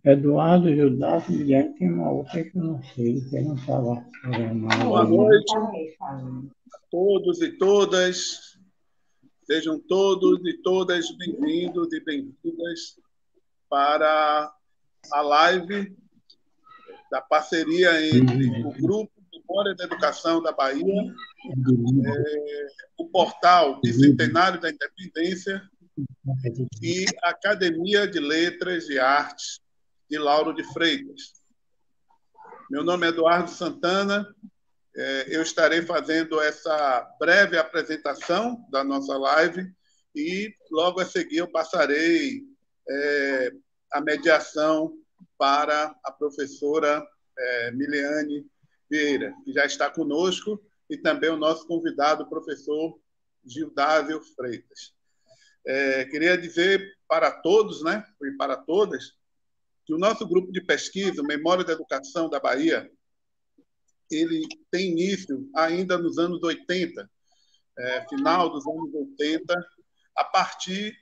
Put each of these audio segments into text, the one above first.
Eduardo, Judas, Guilherme, tem uma outra que eu não sei, que eu não estava programado Boa ainda. noite a todos e todas. Sejam todos e todas bem-vindos e bem-vindas para a live da parceria entre o Grupo Memória da Educação da Bahia, o Portal Bicentenário da Independência e a Academia de Letras e Artes de Lauro de Freitas. Meu nome é Eduardo Santana. Eu estarei fazendo essa breve apresentação da nossa live e, logo a seguir, eu passarei a mediação para a professora Miliane Vieira, que já está conosco, e também o nosso convidado, o professor Gildásio Freitas. Queria dizer para todos, né, e para todas, que o nosso grupo de pesquisa, Memória da Educação da Bahia, ele tem início ainda nos anos 80, final dos anos 80, a partir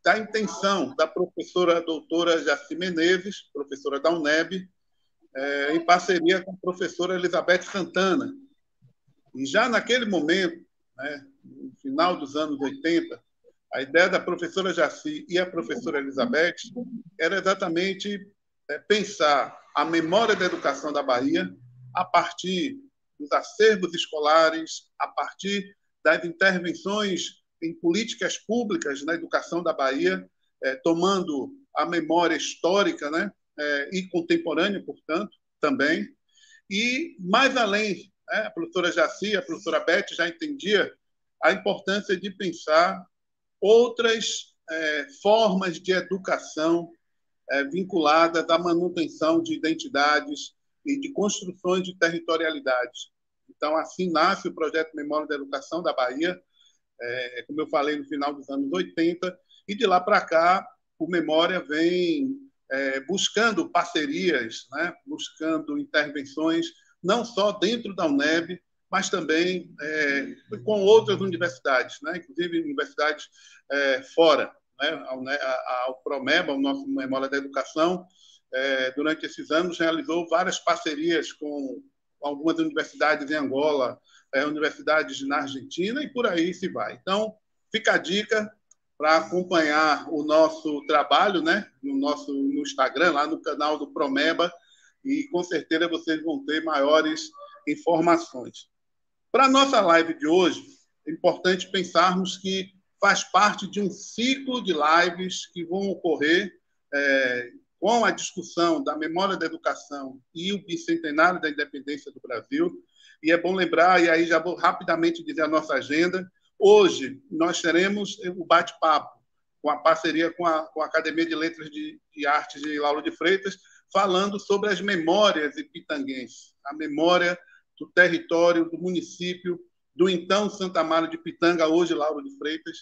da intenção da professora doutora Jaci Menezes, professora da UNEB, em parceria com a professora Elizabeth Santana. E já naquele momento, né, no final dos anos 80, a ideia da professora Jaci e a professora Elizabeth era exatamente pensar a memória da educação da Bahia a partir dos acervos escolares, a partir das intervenções em políticas públicas na educação da Bahia, tomando a memória histórica, né, e contemporânea, portanto, também. E, mais além, a professora Jaci, a professora Beth já entendia a importância de pensar outras formas de educação vinculadas à manutenção de identidades e de construções de territorialidades. Então, assim nasce o projeto Memória da Educação da Bahia, como eu falei, no final dos anos 80, e de lá para cá o Memória vem buscando parcerias, né, buscando intervenções, não só dentro da UNEB, mas também com outras universidades, né, inclusive universidades fora. Né, ao Promeba, o nosso Memória da Educação, durante esses anos realizou várias parcerias com algumas universidades em Angola, universidades na Argentina e por aí se vai. Então, fica a dica para acompanhar o nosso trabalho, né, no Instagram, lá no canal do Promeba, e com certeza vocês vão ter maiores informações. Para a nossa live de hoje, é importante pensarmos que faz parte de um ciclo de lives que vão ocorrer com a discussão da memória da educação e o bicentenário da independência do Brasil. E é bom lembrar, e aí já vou rapidamente dizer a nossa agenda. Hoje nós teremos o bate-papo com a parceria com a Academia de Letras de Artes de Lauro de Freitas, falando sobre as memórias ipitanguenses, a memória do território, do município, do então Santa Amaro de Pitanga, hoje Lauro de Freitas,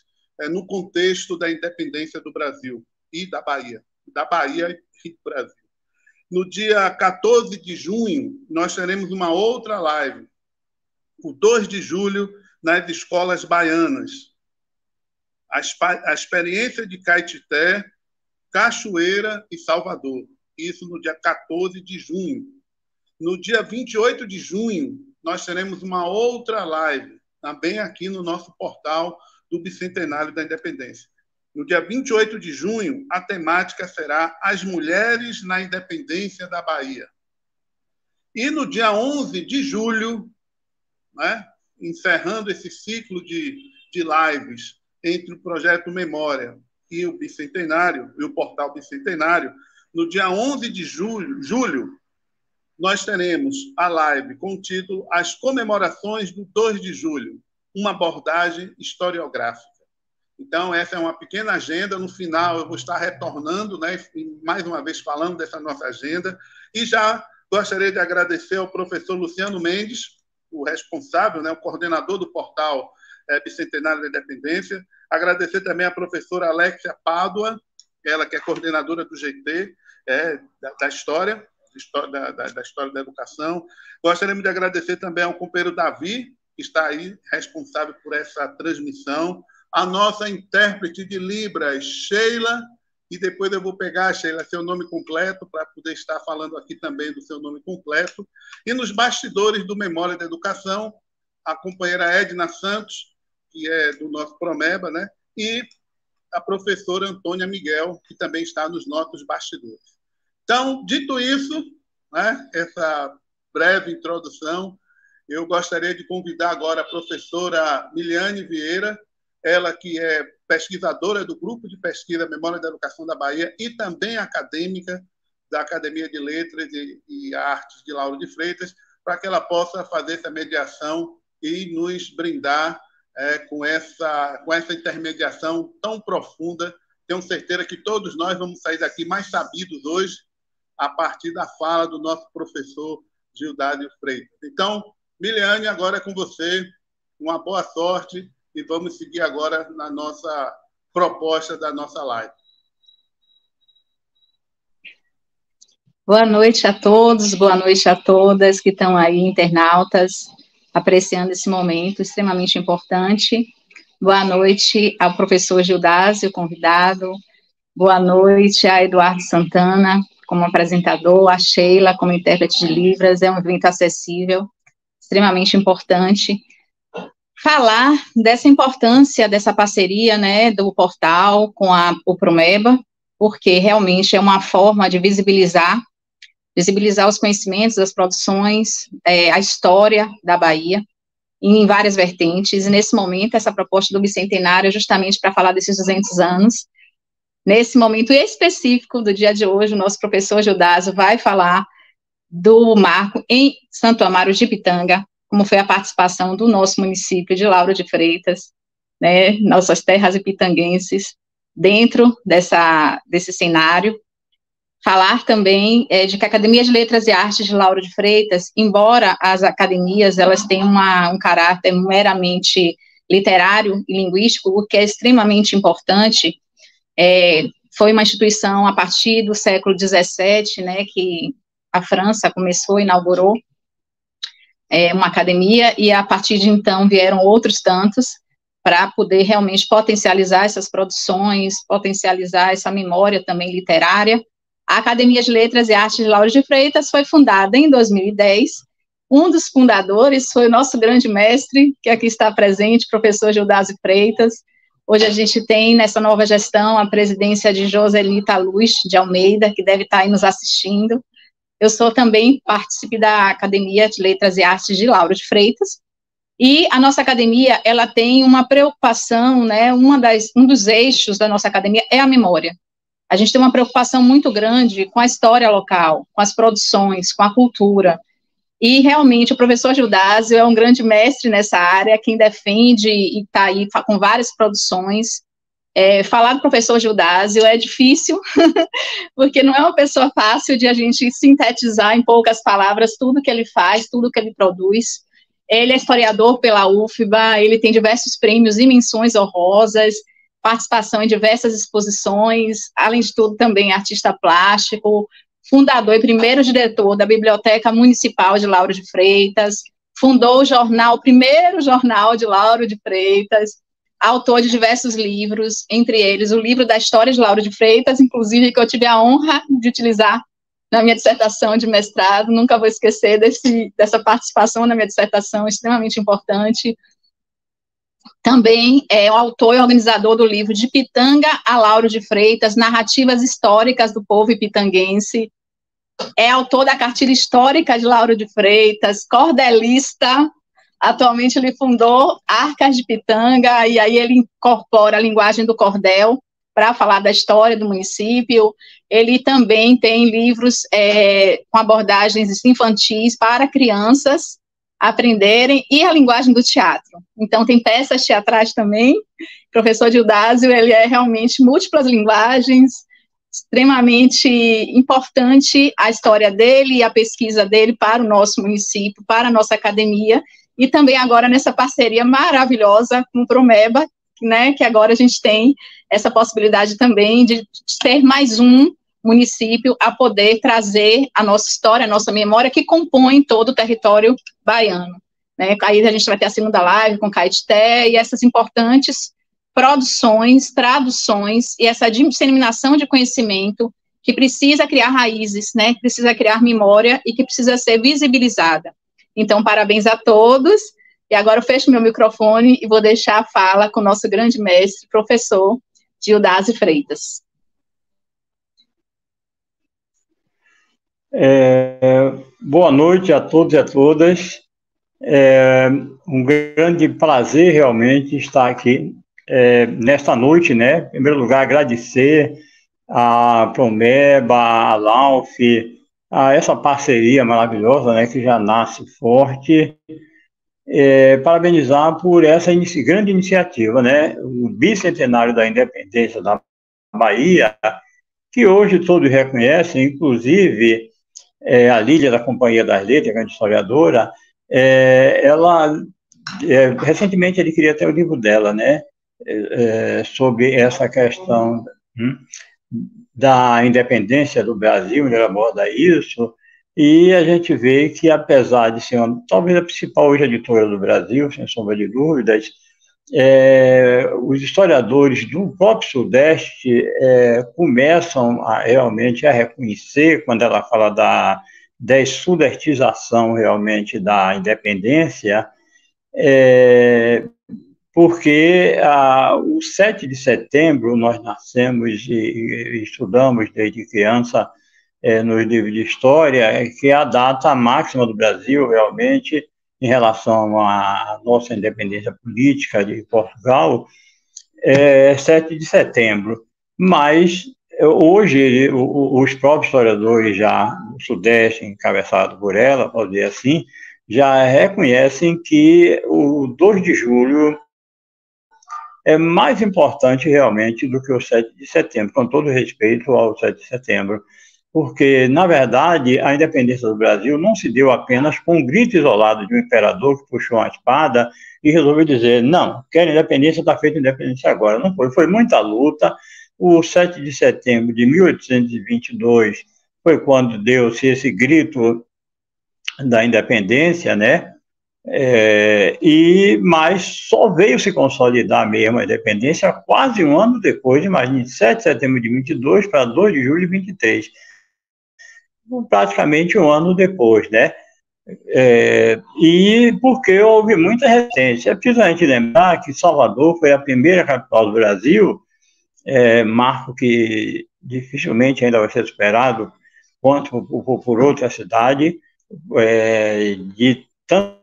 no contexto da independência do Brasil e da Bahia e do Brasil. No dia 14 de junho, nós teremos uma outra live, o 2 de julho, nas escolas baianas. A experiência de Caetité, Cachoeira e Salvador. Isso no dia 14 de junho. No dia 28 de junho, nós teremos uma outra live, também aqui no nosso portal do Bicentenário da Independência. No dia 28 de junho, a temática será As Mulheres na Independência da Bahia. E no dia 11 de julho, né, encerrando esse ciclo de lives entre o Projeto Memória e o Bicentenário, e o Portal Bicentenário, no dia 11 de julho, nós teremos a live com o título As Comemorações do 2 de julho, uma abordagem historiográfica. Então, essa é uma pequena agenda. No final, eu vou estar retornando, né, mais uma vez falando dessa nossa agenda. E já gostaria de agradecer ao professor Luciano Mendes, o responsável, né, o coordenador do portal Bicentenário da Independência. Agradecer também à professora Alexia Pádua, ela que é coordenadora do GT, da História, da História da Educação. Gostaríamos de agradecer também ao companheiro Davi, que está aí responsável por essa transmissão, a nossa intérprete de Libras, Sheila, e depois eu vou pegar, Sheila, seu nome completo, para poder estar falando aqui também do seu nome completo. E nos bastidores do Memória da Educação, a companheira Edna Santos, que é do nosso Promeba, né? E a professora Antônia Miguel, que também está nos nossos bastidores. Então, dito isso, né, essa breve introdução, eu gostaria de convidar agora a professora Miliane Vieira, ela que é pesquisadora do Grupo de Pesquisa Memória da Educação da Bahia e também acadêmica da Academia de Letras e Artes de Lauro de Freitas, para que ela possa fazer essa mediação e nos brindar com essa intermediação tão profunda. Tenho certeza que todos nós vamos sair daqui mais sabidos hoje, a partir da fala do nosso professor Gildário Freitas. Então, Miliane, agora é com você. Uma boa sorte e vamos seguir agora na nossa proposta da nossa live. Boa noite a todos, boa noite a todas que estão aí, internautas, apreciando esse momento extremamente importante. Boa noite ao professor Gildásio, convidado. Boa noite a Eduardo Santana, como apresentador, a Sheila, como intérprete de Libras. É um evento acessível, extremamente importante. Falar dessa importância dessa parceria, né, do portal com o Promeba, porque realmente é uma forma de visibilizar os conhecimentos, as produções, a história da Bahia, em várias vertentes, e nesse momento, essa proposta do bicentenário é justamente para falar desses 200 anos. Nesse momento específico do dia de hoje, o nosso professor Gildásio vai falar do marco em Santo Amaro de Pitanga, como foi a participação do nosso município de Lauro de Freitas, né, nossas terras ipitanguenses, dentro desse cenário. Falar também de que a Academia de Letras e Artes de Lauro de Freitas, embora as academias elas tenham um caráter meramente literário e linguístico, o que é extremamente importante, foi uma instituição a partir do século XVII, né, que a França começou, inaugurou uma academia, e a partir de então vieram outros tantos para poder realmente potencializar essas produções, potencializar essa memória também literária. A Academia de Letras e Artes de Lauro de Freitas foi fundada em 2010. Um dos fundadores foi o nosso grande mestre, que aqui está presente, professor Gildásio Freitas. Hoje a gente tem, nessa nova gestão, a presidência de Joselita Luz de Almeida, que deve estar aí nos assistindo. Eu sou também partícipe da Academia de Letras e Artes de Lauro de Freitas, e a nossa academia, ela tem uma preocupação, né, um dos eixos da nossa academia é a memória. A gente tem uma preocupação muito grande com a história local, com as produções, com a cultura, e realmente o professor Gildásio é um grande mestre nessa área, quem defende e está aí com várias produções. Falar do professor Gildásio é difícil, porque não é uma pessoa fácil de a gente sintetizar em poucas palavras tudo que ele faz, tudo que ele produz. Ele é historiador pela UFBA, ele tem diversos prêmios e menções honrosas, participação em diversas exposições, além de tudo também artista plástico, fundador e primeiro diretor da Biblioteca Municipal de Lauro de Freitas, fundou o primeiro jornal de Lauro de Freitas, autor de diversos livros, entre eles o livro da história de Lauro de Freitas, inclusive que eu tive a honra de utilizar na minha dissertação de mestrado, nunca vou esquecer dessa participação na minha dissertação, extremamente importante. Também é o autor e organizador do livro De Pitanga a Lauro de Freitas, Narrativas Históricas do Povo Ipitanguense, é autor da Cartilha Histórica de Lauro de Freitas, cordelista. Atualmente ele fundou Arcas de Pitanga, e aí ele incorpora a linguagem do cordel para falar da história do município. Ele também tem livros com abordagens infantis para crianças aprenderem, e a linguagem do teatro. Então, tem peças teatrais também. O professor Gildásio, ele é realmente múltiplas linguagens, extremamente importante a história dele e a pesquisa dele para o nosso município, para a nossa academia, e também agora nessa parceria maravilhosa com o Promeba, né, que agora a gente tem essa possibilidade também de ter mais um município a poder trazer a nossa história, a nossa memória, que compõe todo o território baiano. Né? Aí a gente vai ter a segunda live com Caetité, e essas importantes produções, traduções e essa disseminação de conhecimento que precisa criar raízes, né, que precisa criar memória e que precisa ser visibilizada. Então, parabéns a todos, e agora eu fecho meu microfone e vou deixar a fala com o nosso grande mestre, professor Gildásio Freitas. Boa noite a todos e a todas. É um grande prazer realmente estar aqui nesta noite, né? Em primeiro lugar, agradecer a Promeba, a Lauf, a essa parceria maravilhosa, né, que já nasce forte. Parabenizar por essa grande iniciativa, né? O bicentenário da independência da Bahia, que hoje todos reconhecem, inclusive a Lídia da Companhia das Letras, grande historiadora, ela recentemente adquiriu até o livro dela, né? Sobre essa questão da independência do Brasil, onde ela aborda isso, e a gente vê que, apesar de ser talvez a principal hoje editora do Brasil, sem sombra de dúvidas, os historiadores do próprio Sudeste começam realmente a reconhecer, quando ela fala da dessudestização realmente da independência, porque o 7 de setembro nós nascemos e estudamos desde criança nos livros de história, que é a data máxima do Brasil, realmente, em relação à nossa independência política de Portugal, 7 de setembro. Mas, hoje, os próprios historiadores já do Sudeste, encabeçados por ela, pode dizer assim, já reconhecem que o 2 de julho é mais importante realmente do que o 7 de setembro, com todo respeito ao 7 de setembro, porque, na verdade, a independência do Brasil não se deu apenas com um grito isolado de um imperador que puxou uma espada e resolveu dizer, não, quero independência, está feita independência agora. Não foi, foi muita luta. O 7 de setembro de 1822 foi quando deu-se esse grito da independência, né? Mas só veio se consolidar mesmo a independência quase um ano depois, imagine, 7 de setembro de 22 para 2 de julho de 23, praticamente um ano depois, né? E porque houve muita resistência. É preciso a gente lembrar que Salvador foi a primeira capital do Brasil, marco que dificilmente ainda vai ser superado quanto por outra cidade, de tanto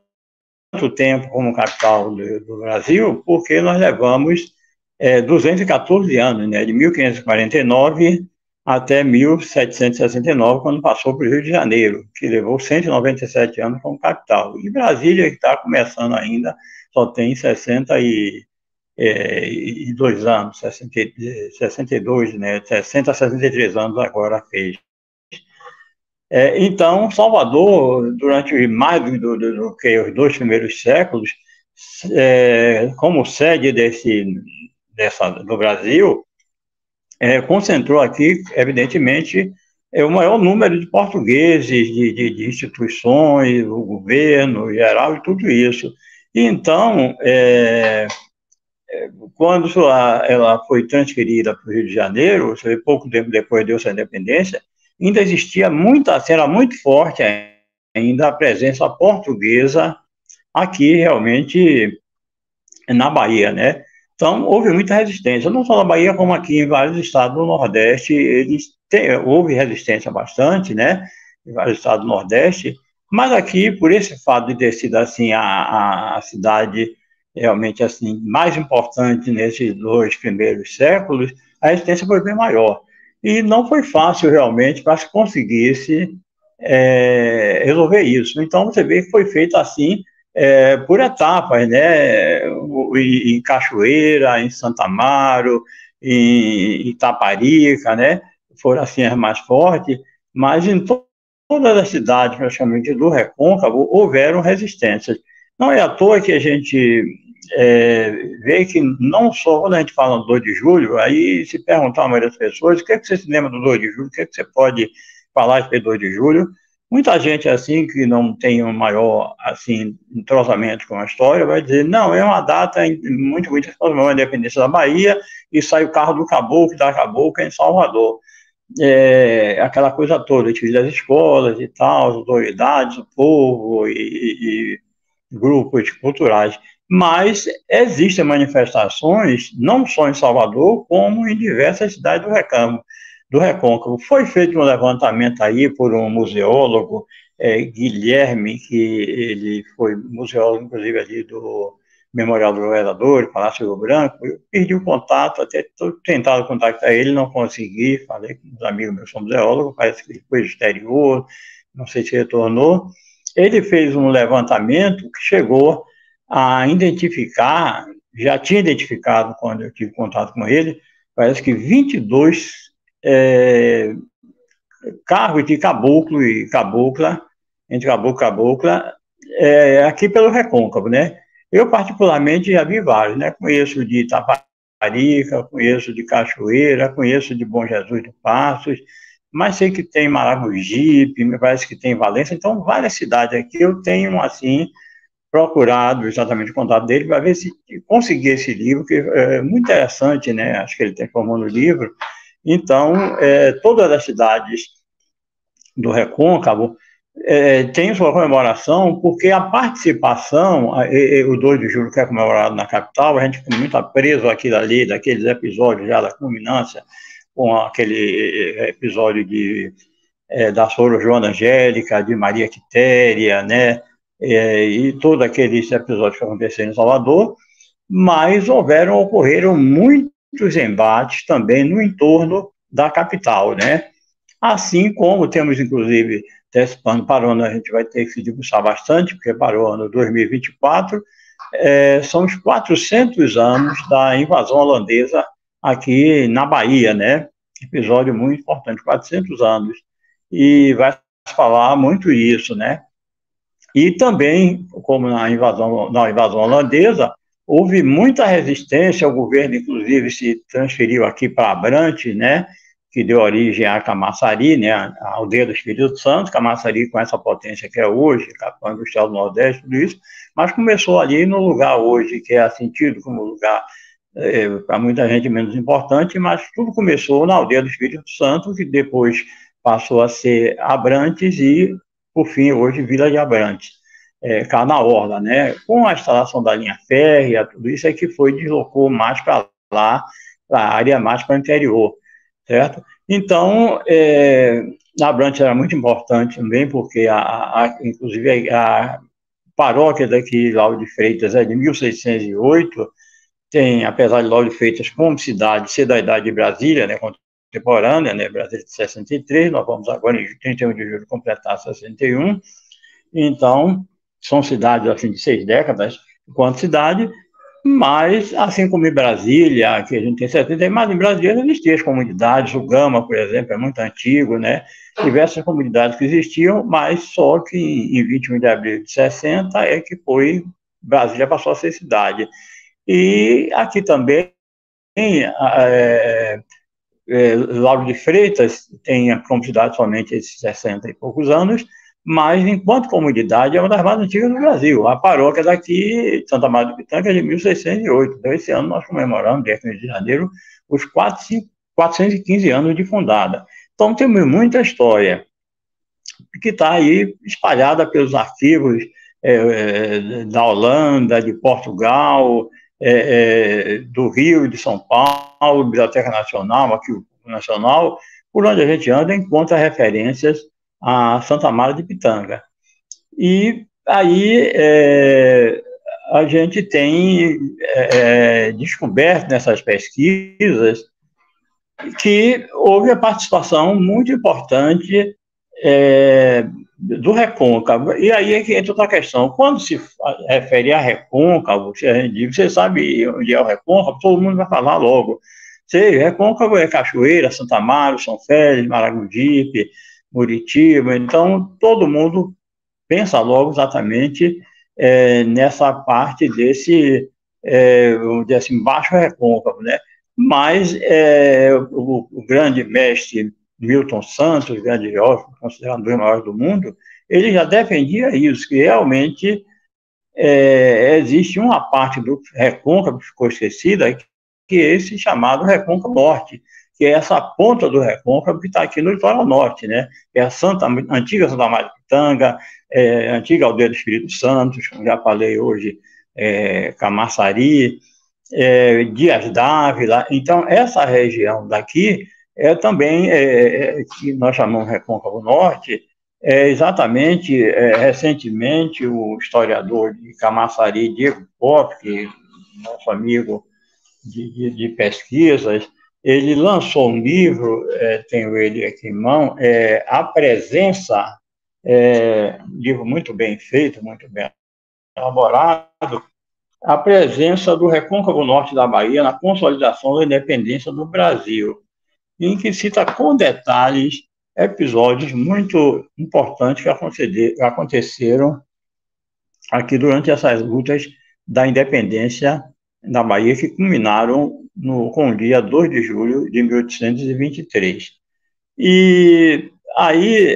tempo como capital do Brasil, porque nós levamos 214 anos, né, de 1549 até 1769, quando passou para o Rio de Janeiro, que levou 197 anos como capital. E Brasília, que está começando ainda, só tem 62 anos, 62, né, 60 a 63 anos agora fez. Então, Salvador, durante mais do que os 2 primeiros séculos, como sede do Brasil, concentrou aqui, evidentemente, o maior número de portugueses, de instituições, o governo geral e tudo isso. E então, quando ela foi transferida para o Rio de Janeiro, pouco tempo depois deu-se a independência, ainda existia era muito forte ainda a presença portuguesa aqui, realmente, na Bahia, né? Então, houve muita resistência, não só na Bahia, como aqui em vários estados do Nordeste, houve resistência bastante, né? Em vários estados do Nordeste, mas aqui, por esse fato de ter sido, assim, a cidade realmente, assim, mais importante nesses 2 primeiros séculos, a resistência foi bem maior. E não foi fácil, realmente, para se conseguisse resolver isso. Então, você vê que foi feito assim, por etapas, né? Em Cachoeira, em Santa Amaro, em Itaparica, né? Foram assim as mais fortes, mas em todas as cidades, praticamente, do Recôncavo, houveram resistências. Não é à toa que a gente vê que não só quando a gente fala do 2 de julho, aí se perguntar a maioria das pessoas, o que é que você se lembra do 2 de julho, o que é que você pode falar sobre 2 de julho, Muita gente, assim, que não tem um maior, assim, entrosamento com a história, vai dizer, não, é uma data muito bonita, a independência da Bahia, e sai o carro do caboclo, da cabocla em Salvador. Aquela coisa toda, tive das escolas e tal, as autoridades, o povo e grupos culturais. Mas existem manifestações, não só em Salvador, como em diversas cidades do Recôncavo. Foi feito um levantamento aí por um museólogo, Guilherme, que ele foi museólogo, inclusive, ali do Memorial do Governador, Palácio Rio Branco. Eu perdi o contato, até tentado contactar ele, não consegui, falei com os amigos meus, são museólogos, parece que ele foi do exterior, não sei se retornou. Ele fez um levantamento que chegou a identificar, já tinha identificado quando eu tive contato com ele, parece que 22 carros de caboclo e cabocla, entre caboclo e cabocla, aqui pelo Recôncavo, né? Eu, particularmente, já vi vários, né? Conheço de Itaparica, conheço de Cachoeira, conheço de Bom Jesus de Passos, mas sei que tem Maragogipe, me parece que tem Valença, então várias cidades aqui eu tenho, assim, procurado exatamente o contato dele para ver se conseguir esse livro, que é muito interessante, né? Acho que ele transformou no livro. Então, todas as cidades do Recôncavo tem sua comemoração, porque a participação, o 2 de julho, que é comemorado na capital, a gente fica muito preso àquilo ali, daqueles episódios já da culminância, com aquele episódio da Soro Joana Angélica, de Maria Quitéria, né? E todos aqueles episódios que aconteceram em Salvador, mas ocorreram muitos embates também no entorno da capital, né? Assim como temos, inclusive, antecipando para o ano, a gente vai ter que se debruçar bastante, porque para o ano 2024, são os 400 anos da invasão holandesa aqui na Bahia, né? Episódio muito importante, 400 anos. E vai falar muito isso, né? E também, como na invasão holandesa, houve muita resistência, o governo, inclusive, se transferiu aqui para Abrantes, né, que deu origem a Camaçari, né, a aldeia do Espírito Santo, Camaçari com essa potência que é hoje, capital industrial do Nordeste, tudo isso, mas começou ali no lugar hoje, que é sentido como lugar, para muita gente menos importante, mas tudo começou na aldeia do Espírito Santo, que depois passou a ser Abrantes e, por fim, hoje, Vila de Abrantes, cá na Orla, né? Com a instalação da linha férrea, tudo isso é que deslocou mais para lá, para a área mais para o interior, certo? Então, Abrantes era muito importante também, porque, inclusive, a paróquia daqui, Lauro de Freitas, é de 1608, tem, apesar de Lauro de Freitas como cidade, ser da idade de Brasília, né, contemporânea, né, Brasília de 63, nós vamos agora, em 31 de julho, completar 61, então, são cidades, assim, de 6 décadas, enquanto cidade, mas, assim como em Brasília, que a gente tem 70, mas em Brasília existiam as comunidades, o Gama, por exemplo, é muito antigo, né, diversas comunidades que existiam, mas só que em 21 de abril de 60 é que Brasília passou a ser cidade. E aqui também, Lauro de Freitas tem como cidade somente esses 60 e poucos anos, mas, enquanto comunidade, é uma das mais antigas do Brasil. A paróquia daqui, Santa Maria do Pitanga, é de 1608. Então, esse ano nós comemoramos, dia 15 de janeiro, os 415 anos de fundada. Então, temos muita história que está aí espalhada pelos arquivos da Holanda, de Portugal, do Rio, de São Paulo, Biblioteca Nacional, aqui o Nacional, por onde a gente anda, encontra referências a Santa Maria de Pitanga. E aí a gente tem descoberto nessas pesquisas que houve a participação muito importante do Recôncavo. E aí é que entra outra questão. Quando se refere a Recôncavo, você sabe onde é o Recôncavo, todo mundo vai falar logo. Recôncavo é Cachoeira, Santa Amaro, São Félix, Maragogipe, Muritiba, então todo mundo pensa logo exatamente nessa parte desse, vamos dizer assim, baixo recôncavo, né? Mas o grande mestre Milton Santos, grande geógrafo, considerado um dos maiores do mundo, ele já defendia isso, que realmente existe uma parte do recôncavo que ficou esquecida, que é esse chamado recôncavo norte, que é essa ponta do recôncavo que está aqui no litoral norte, né? É a antiga Santa Maria de Pitanga, a antiga aldeia do Espírito Santo, como já falei hoje, Camaçari, Dias Dávila. Então, essa região daqui também, que nós chamamos de Recôncavo Norte, exatamente, recentemente, o historiador de Camaçari, Diego Pop, que é nosso amigo de pesquisas, ele lançou um livro, tenho ele aqui em mão, A Presença, livro muito bem feito, muito bem elaborado, A Presença do Recôncavo Norte da Bahia na Consolidação da Independência do Brasil, em que cita com detalhes episódios muito importantes que aconteceram aqui durante essas lutas da independência da Bahia, que culminaram com o dia 2 de julho de 1823. E aí,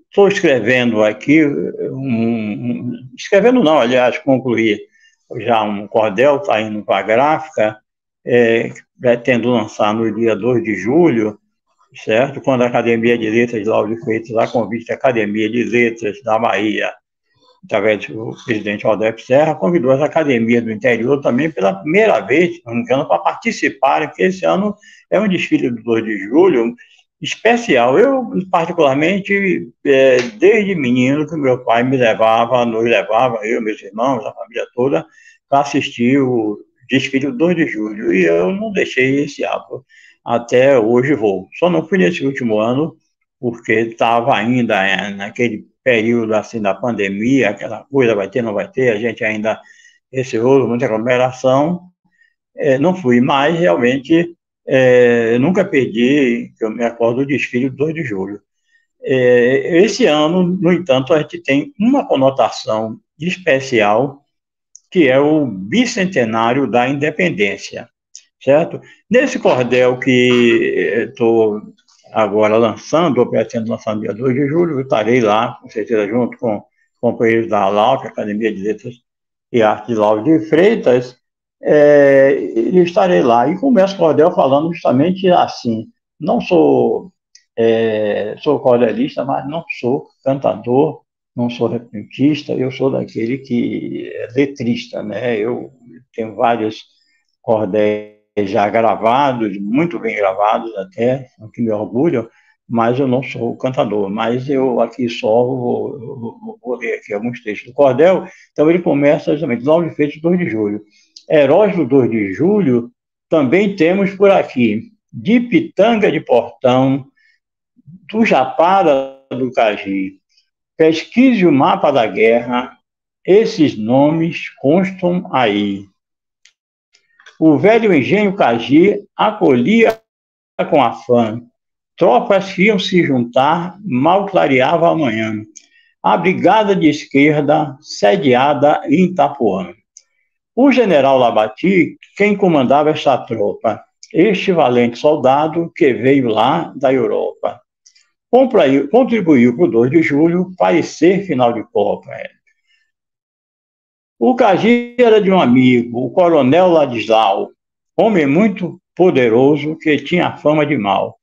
estou escrevendo aqui, escrevendo não, aliás, concluí já um cordel, está indo para a gráfica, pretendo lançar no dia 2 de julho, certo? Quando a Academia de Letras de Lauro de Freitas, a convite da Academia de Letras da Bahia, através do presidente Aldep Serra, convidou as academias do interior também pela primeira vez, não me engano, para participarem, porque esse ano é um desfile do 2 de julho especial. Eu, particularmente, desde menino, que meu pai nos levava, eu, meus irmãos, a família toda, para assistir o desfile do 2 de julho, e eu não deixei esse hábito. Até hoje vou. Só não fui nesse último ano, porque estava ainda naquele período assim da pandemia, aquela coisa, vai ter, não vai ter, a gente ainda receoso, muita aglomeração, não fui, mas realmente nunca perdi, que eu me recordo, o desfile do 2 de julho. Esse ano, no entanto, a gente tem uma conotação especial, que é o bicentenário da independência, certo? Nesse cordel que estou agora lançando, ou pretendo lançar no dia 2 de julho, eu estarei lá, com certeza, junto com companheiros da ALAUF, Academia de Letras e Arte de Lauro de Freitas, e estarei lá. E começo o cordel falando justamente assim, não sou, sou cordelista, mas não sou cantador, não sou repentista, eu sou daquele que é letrista, né? Eu tenho vários cordéis já gravados, muito bem gravados até, o que me orgulham, mas eu não sou cantador. Mas eu aqui só vou ler aqui alguns textos do cordel. Então ele começa justamente, Lauro de Freitas, 2 de julho. Heróis do 2 de julho também temos por aqui, de Pitanga de Portão, do Japara do Cagi. Pesquise o mapa da guerra, esses nomes constam aí. O velho engenho Cagi acolhia com afã. Tropas que iam se juntar, mal clareava a manhã. A brigada de esquerda, sediada em Itapuã. O general Labati, quem comandava esta tropa, este valente soldado que veio lá da Europa. Contribuiu para o 2 de julho, parecer final de Copa. O Cagi era de um amigo, o coronel Ladislau, homem muito poderoso que tinha fama de mal.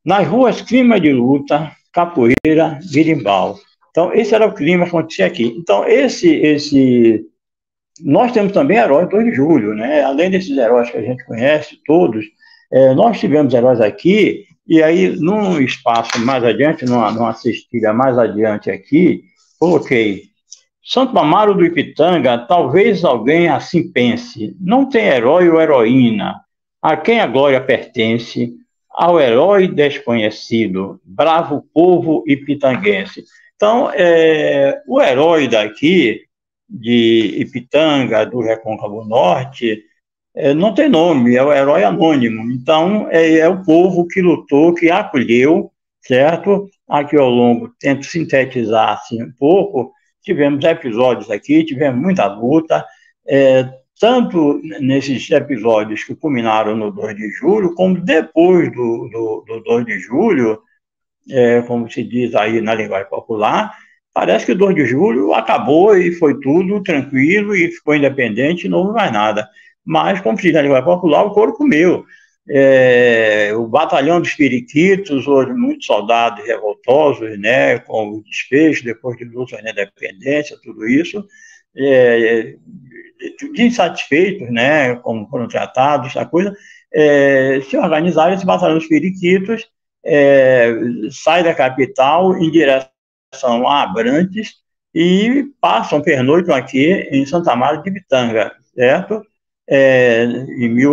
Nas ruas, clima de luta, capoeira, birimbau. Então, esse era o clima que acontecia aqui. Então, nós temos também heróis do 2 de julho, né? Além desses heróis que a gente conhece, todos, nós tivemos heróis aqui, e aí, num espaço mais adiante, numa cestilha mais adiante aqui, coloquei Santo Amaro do Ipitanga, talvez alguém assim pense, não tem herói ou heroína, a quem a glória pertence, ao herói desconhecido, bravo povo ipitanguense. Então, o herói daqui, de Ipitanga, do Recôncavo Norte, não tem nome, é o herói anônimo. Então, é o povo que lutou, que acolheu, certo? Aqui ao longo, tento sintetizar assim um pouco, tivemos episódios aqui, tivemos muita luta, tanto nesses episódios que culminaram no 2 de julho, como depois do 2 de julho, como se diz aí na linguagem popular, parece que o 2 de julho acabou e foi tudo tranquilo e ficou independente, não houve mais nada. Mas, como se diz na linguagem popular, o couro comeu. O batalhão dos periquitos, houve muitos soldados revoltosos, né, com o desfecho depois de lutas na independência, tudo isso, de insatisfeitos, né, como foram tratados, essa coisa, se organizaram esse batalhão dos periquitos, sai da capital em direção a Abrantes e pernoitam aqui em Santa Maria de Pitanga, certo? Em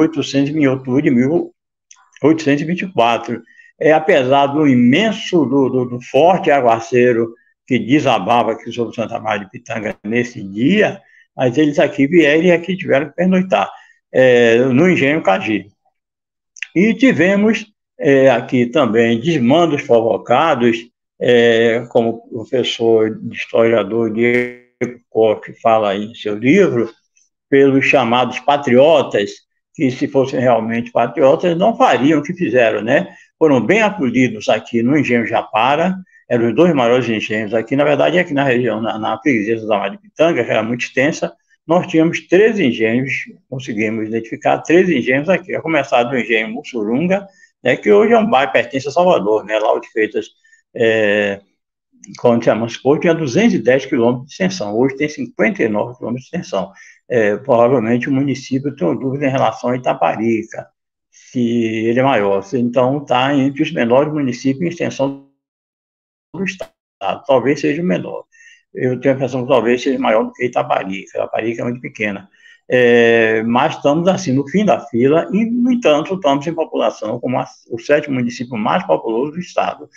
outubro de 1824. Apesar do imenso, do forte aguaceiro que desabava aqui sobre Santa Maria de Pitanga nesse dia, mas eles aqui vieram e aqui tiveram que pernoitar, no Engenho Cagi. E tivemos aqui também desmandos provocados, como o professor historiador Diego Koch fala aí em seu livro, pelos chamados patriotas, que se fossem realmente patriotas, não fariam o que fizeram, né? Foram bem acolhidos aqui no Engenho Japara, eram os 2 maiores engenhos aqui, na verdade, aqui na região, na freguesia da Maria de Pitanga, que era muito extensa, nós tínhamos 13 engenhos, conseguimos identificar 13 engenhos aqui, a começar do engenho Mussurunga, né, que hoje é um bairro, pertence a Salvador, né, Lauro de Freitas, quando se emancipou, tinha 210 quilômetros de extensão, hoje tem 59 quilômetros de extensão. Provavelmente o município tem uma dúvida em relação a Itaparica, se ele é maior, então está entre os menores municípios em extensão do estado, talvez seja o menor. Eu tenho a impressão que talvez seja maior do que Itaparica, Itaparica é muito pequena. Mas estamos assim no fim da fila e, no entanto, estamos em população como o 7º município mais populoso do estado.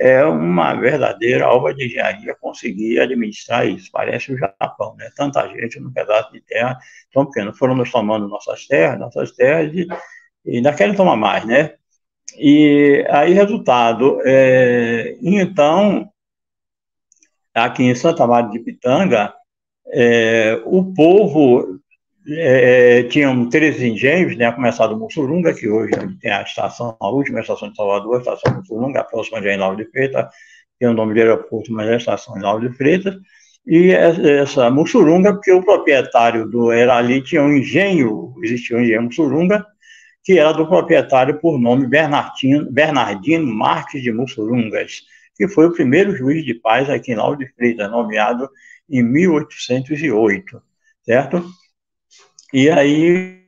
É uma verdadeira obra de engenharia conseguir administrar isso. Parece o Japão, né? Tanta gente num pedaço de terra tão pequeno. Foram nos tomando nossas terras e ainda querem tomar mais, né? E aí, resultado, então, aqui em Santa Maria de Pitanga, o povo tinham 13 engenhos, né, a começar do Mussurunga, que hoje tem a estação, a última estação de Salvador, a estação Mussurunga, a próxima já é em Lauro de Freitas, tem o nome de aeroporto, mas é a estação em Lauro de Freitas, e essa Mussurunga, porque o proprietário ali tinha um engenho, existia um engenho Mussurunga, que era do proprietário por nome Bernardino Marques de Mussurungas, que foi o primeiro juiz de paz aqui em Lauro de Freitas, nomeado em 1808, certo? E aí,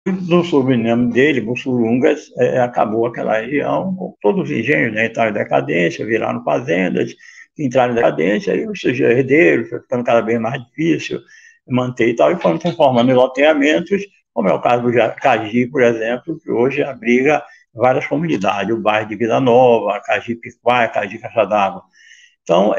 no sobrenome dele, Mussurungas, acabou aquela região, com todos os engenhos, né, entraram em decadência, viraram fazendas, entraram em decadência, e os seus herdeiros, foi ficando cada vez mais difícil manter e tal, e foram transformando em loteamentos, como é o caso do Cagi, por exemplo, que hoje abriga várias comunidades, o bairro de Vila Nova, Cagi Piquá, Cagi Caixa d'Água. Então,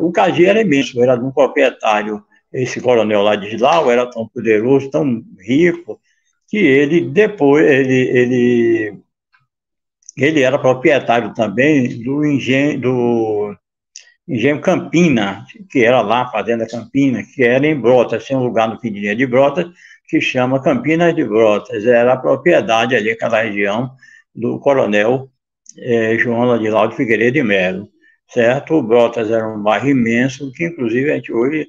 o Cagi era imenso, era de um proprietário. Esse coronel Ladislau era tão poderoso, tão rico, que ele depois, ele era proprietário também do engenho Campina, que era lá, a Fazenda Campina, que era em Brotas, tem um lugar no fim de linha de Brotas, que chama Campinas de Brotas, era a propriedade ali, aquela região do coronel João Ladislau de Figueiredo de Melo, certo? O Brotas era um bairro imenso, que inclusive a gente hoje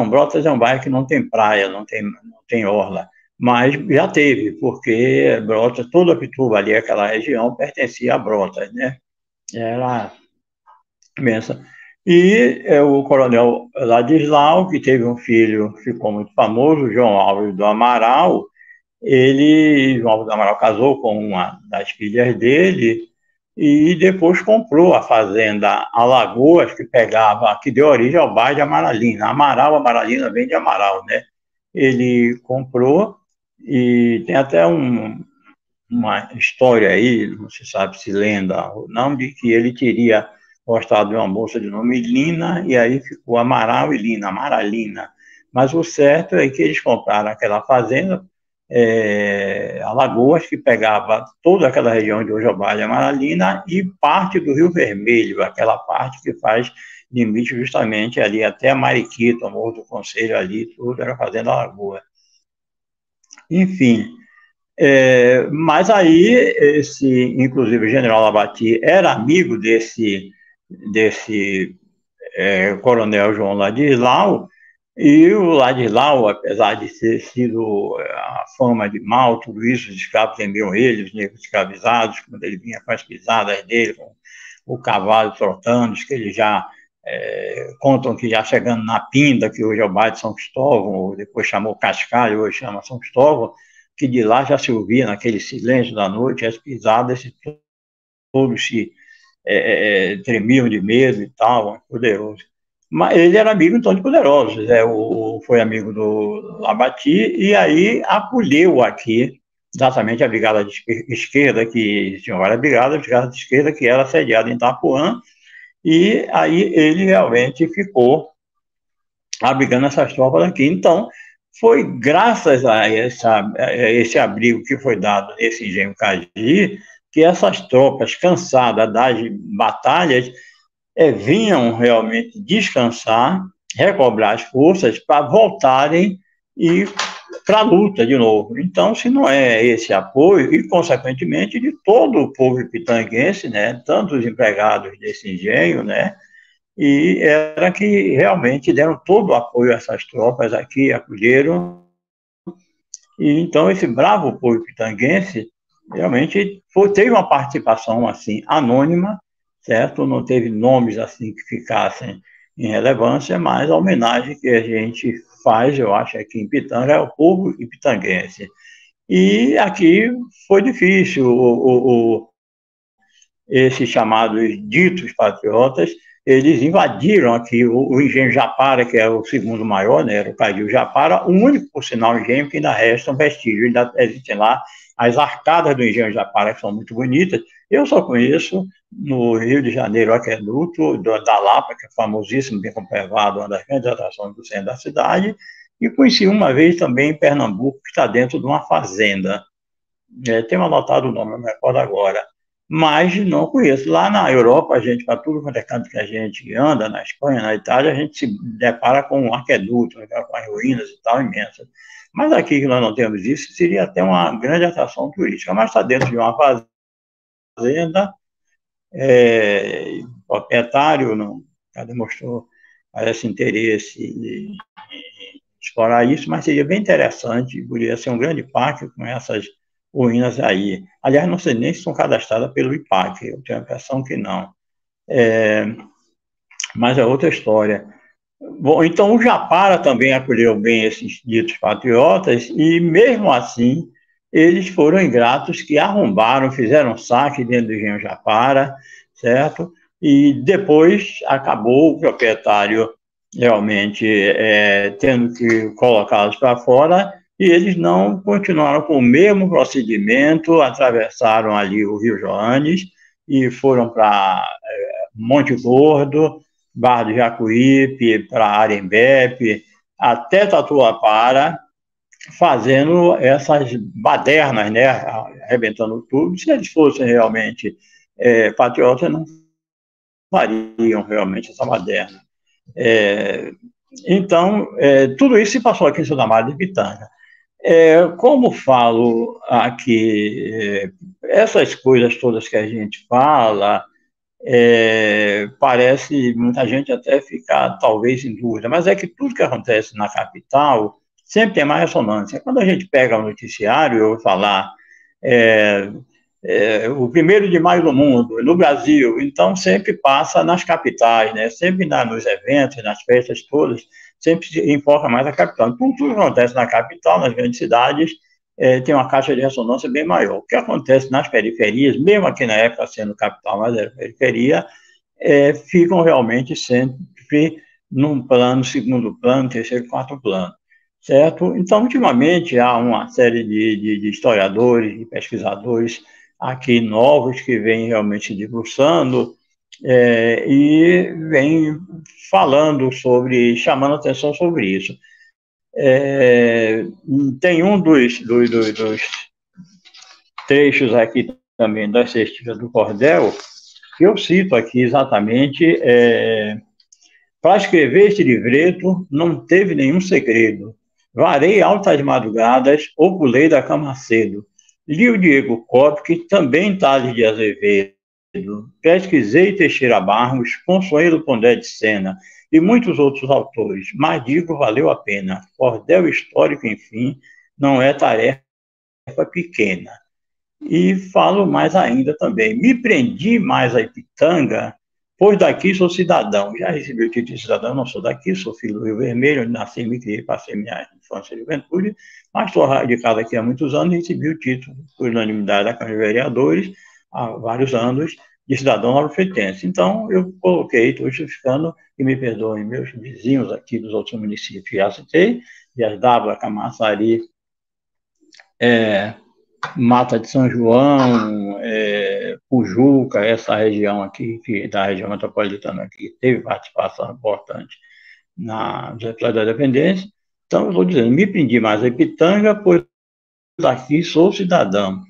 Brotas é um bairro que não tem praia, não tem orla, mas já teve, porque Brotas, toda a Pituba ali, aquela região, pertencia a Brotas, né? Era imensa. E o coronel Ladislau, que teve um filho que ficou muito famoso, João Alves do Amaral, João Alves do Amaral casou com uma das filhas dele, e depois comprou a fazenda Alagoas, que deu origem ao bairro de Amaralina. Amaralina vem de Amaral, né? Ele comprou, e tem até uma história aí, não se sabe se lenda ou não, de que ele teria gostado de uma moça de nome Lina, e aí ficou Amaral e Lina, Amaralina. Mas o certo é que eles compraram aquela fazenda, Alagoas, que pegava toda aquela região de hoje é o bairro de Amaralina e parte do Rio Vermelho, aquela parte que faz limite justamente ali até Mariquita, o Morro do Conselho ali, tudo era fazenda Alagoas. enfim. Mas aí, inclusive, o general Labati era amigo desse coronel João Ladislau, e o Ladislau, apesar de ter sido a fama de mal, tudo isso, os escravos temiam ele, os negros escravizados, quando ele vinha com as pisadas dele, com o cavalo trotando, que ele já contam que já chegando na Pinda, que hoje é o bairro de São Cristóvão, depois chamou Cascalho, hoje chama São Cristóvão, que de lá já se ouvia, naquele silêncio da noite, as pisadas, todos se tremiam de medo e tal, poderoso. Mas ele era amigo, então, de poderosos, foi amigo do Labati, e aí acolheu aqui, exatamente a brigada de esquerda, que tinha várias brigadas, a brigada de esquerda que era sediada em Itapuã, e aí ele realmente ficou abrigando essas tropas aqui. Então, foi graças a esse abrigo que foi dado nesse engenho Cagi que essas tropas, cansadas das batalhas, vinham realmente descansar, recobrar as forças para voltarem e para a luta de novo. Então, se não é esse apoio, e consequentemente de todo o povo pitanguense, né, tanto os empregados desse engenho, né, e era que realmente deram todo o apoio a essas tropas aqui, acolheram. E então esse bravo povo pitanguense realmente teve uma participação assim anônima, certo? Não teve nomes assim que ficassem em relevância, mas a homenagem que a gente faz, eu acho, aqui em Pitanga é o povo pitanguense. E aqui foi difícil, esses chamados ditos patriotas, eles invadiram aqui o engenho Japara, que é o segundo maior, né, era o Caju Japara, o único, por sinal, engenho que ainda restam vestígios, ainda existem lá as arcadas do engenho Japara, que são muito bonitas. Eu só conheço no Rio de Janeiro o aqueduto da Lapa, que é famosíssimo, bem comprovado, uma das grandes atrações do centro da cidade, e conheci uma vez também em Pernambuco, que está dentro de uma fazenda. Tenho anotado o nome, não me recordo agora. Mas não conheço. Lá na Europa, a gente, para tudo quanto é canto que a gente anda, na Espanha, na Itália, a gente se depara com um aqueduto, né, com as ruínas e tal, imensas. Mas aqui que nós não temos isso, seria até uma grande atração turística. Mas está dentro de uma fazenda, o proprietário não já demonstrou esse interesse em explorar isso, mas seria bem interessante, poderia ser um grande parque com essas ruínas aí. Aliás, não sei nem se são cadastradas pelo IPAC, eu tenho a impressão que não. Mas é outra história. Bom, então o Japara também acolheu bem esses ditos patriotas, e mesmo assim, eles foram ingratos que arrombaram, fizeram saque dentro do engenho Japara, certo? E depois acabou o proprietário realmente tendo que colocá-los para fora, e eles não continuaram com o mesmo procedimento, atravessaram ali o Rio Joanes e foram para Monte Gordo, Barra do Jacuípe, para Arembepe, até Tatuapara, fazendo essas badernas, né, arrebentando tudo. Se eles fossem realmente patriotas, não fariam realmente essa baderna. Então, tudo isso se passou aqui em Santa Maria de Pitanga. Como falo aqui, essas coisas todas que a gente fala, parece muita gente até ficar talvez em dúvida, mas é que tudo que acontece na capital sempre tem mais ressonância. Quando a gente pega o noticiário, eu vou falar o 1º de maio do mundo, no Brasil, então sempre passa nas capitais, né? Sempre nos eventos, nas festas todas, sempre se enfoca mais a capital. Então, tudo que acontece na capital, nas grandes cidades, tem uma caixa de ressonância bem maior. O que acontece nas periferias, mesmo aqui na época sendo capital, mas era periferia, ficam realmente sempre num plano, segundo plano, terceiro, quarto plano, certo? Então, ultimamente, há uma série de historiadores e pesquisadores aqui novos que vêm realmente se debruçando e vêm falando sobre, chamando atenção sobre isso. Tem um dos trechos aqui também das Cestilhas do Cordel, que eu cito aqui exatamente, para escrever este livreto não teve nenhum segredo. Varei altas madrugadas, ou pulei da cama cedo. Li o Diego Coppola, também Tales de Azevedo. Pesquisei Teixeira Barros, Consuelo Pondé de Sena e muitos outros autores, mas digo, valeu a pena. Cordel histórico, enfim, não é tarefa pequena. E falo mais ainda também. Me prendi mais a Ipitanga, pois daqui sou cidadão. Já recebi o título de cidadão, não sou daqui, sou filho do Rio Vermelho, onde nasci, me criei, passei minha infância e juventude, mas estou radicado aqui há muitos anos e recebi o título, por unanimidade da Câmara de Vereadores, há vários anos, de cidadão laurofetense. Então, eu coloquei, estou justificando, e me perdoem meus vizinhos aqui dos outros municípios que já citei, de Asdaba, Camaçari, Mata de São João, Pujuca, essa região aqui, da região metropolitana aqui, teve participação importante nos episódios da dependência. Então, eu estou dizendo, me prendi mais a Ipitanga, pois aqui sou cidadão,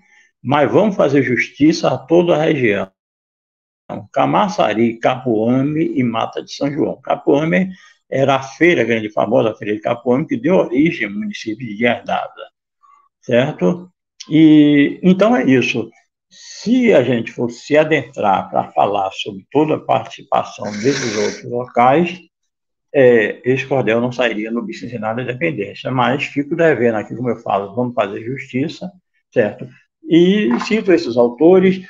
mas vamos fazer justiça a toda a região. Camaçari, Capuame e Mata de São João. Capuame era a feira grande, famosa feira de Capuame, que deu origem ao município de Herdada, certo? E então é isso. Se a gente fosse se adentrar para falar sobre toda a participação desses outros locais, esse cordel não sairia no bicentenário da independência, mas fico devendo aqui, como eu falo, vamos fazer justiça, certo? E cito esses autores,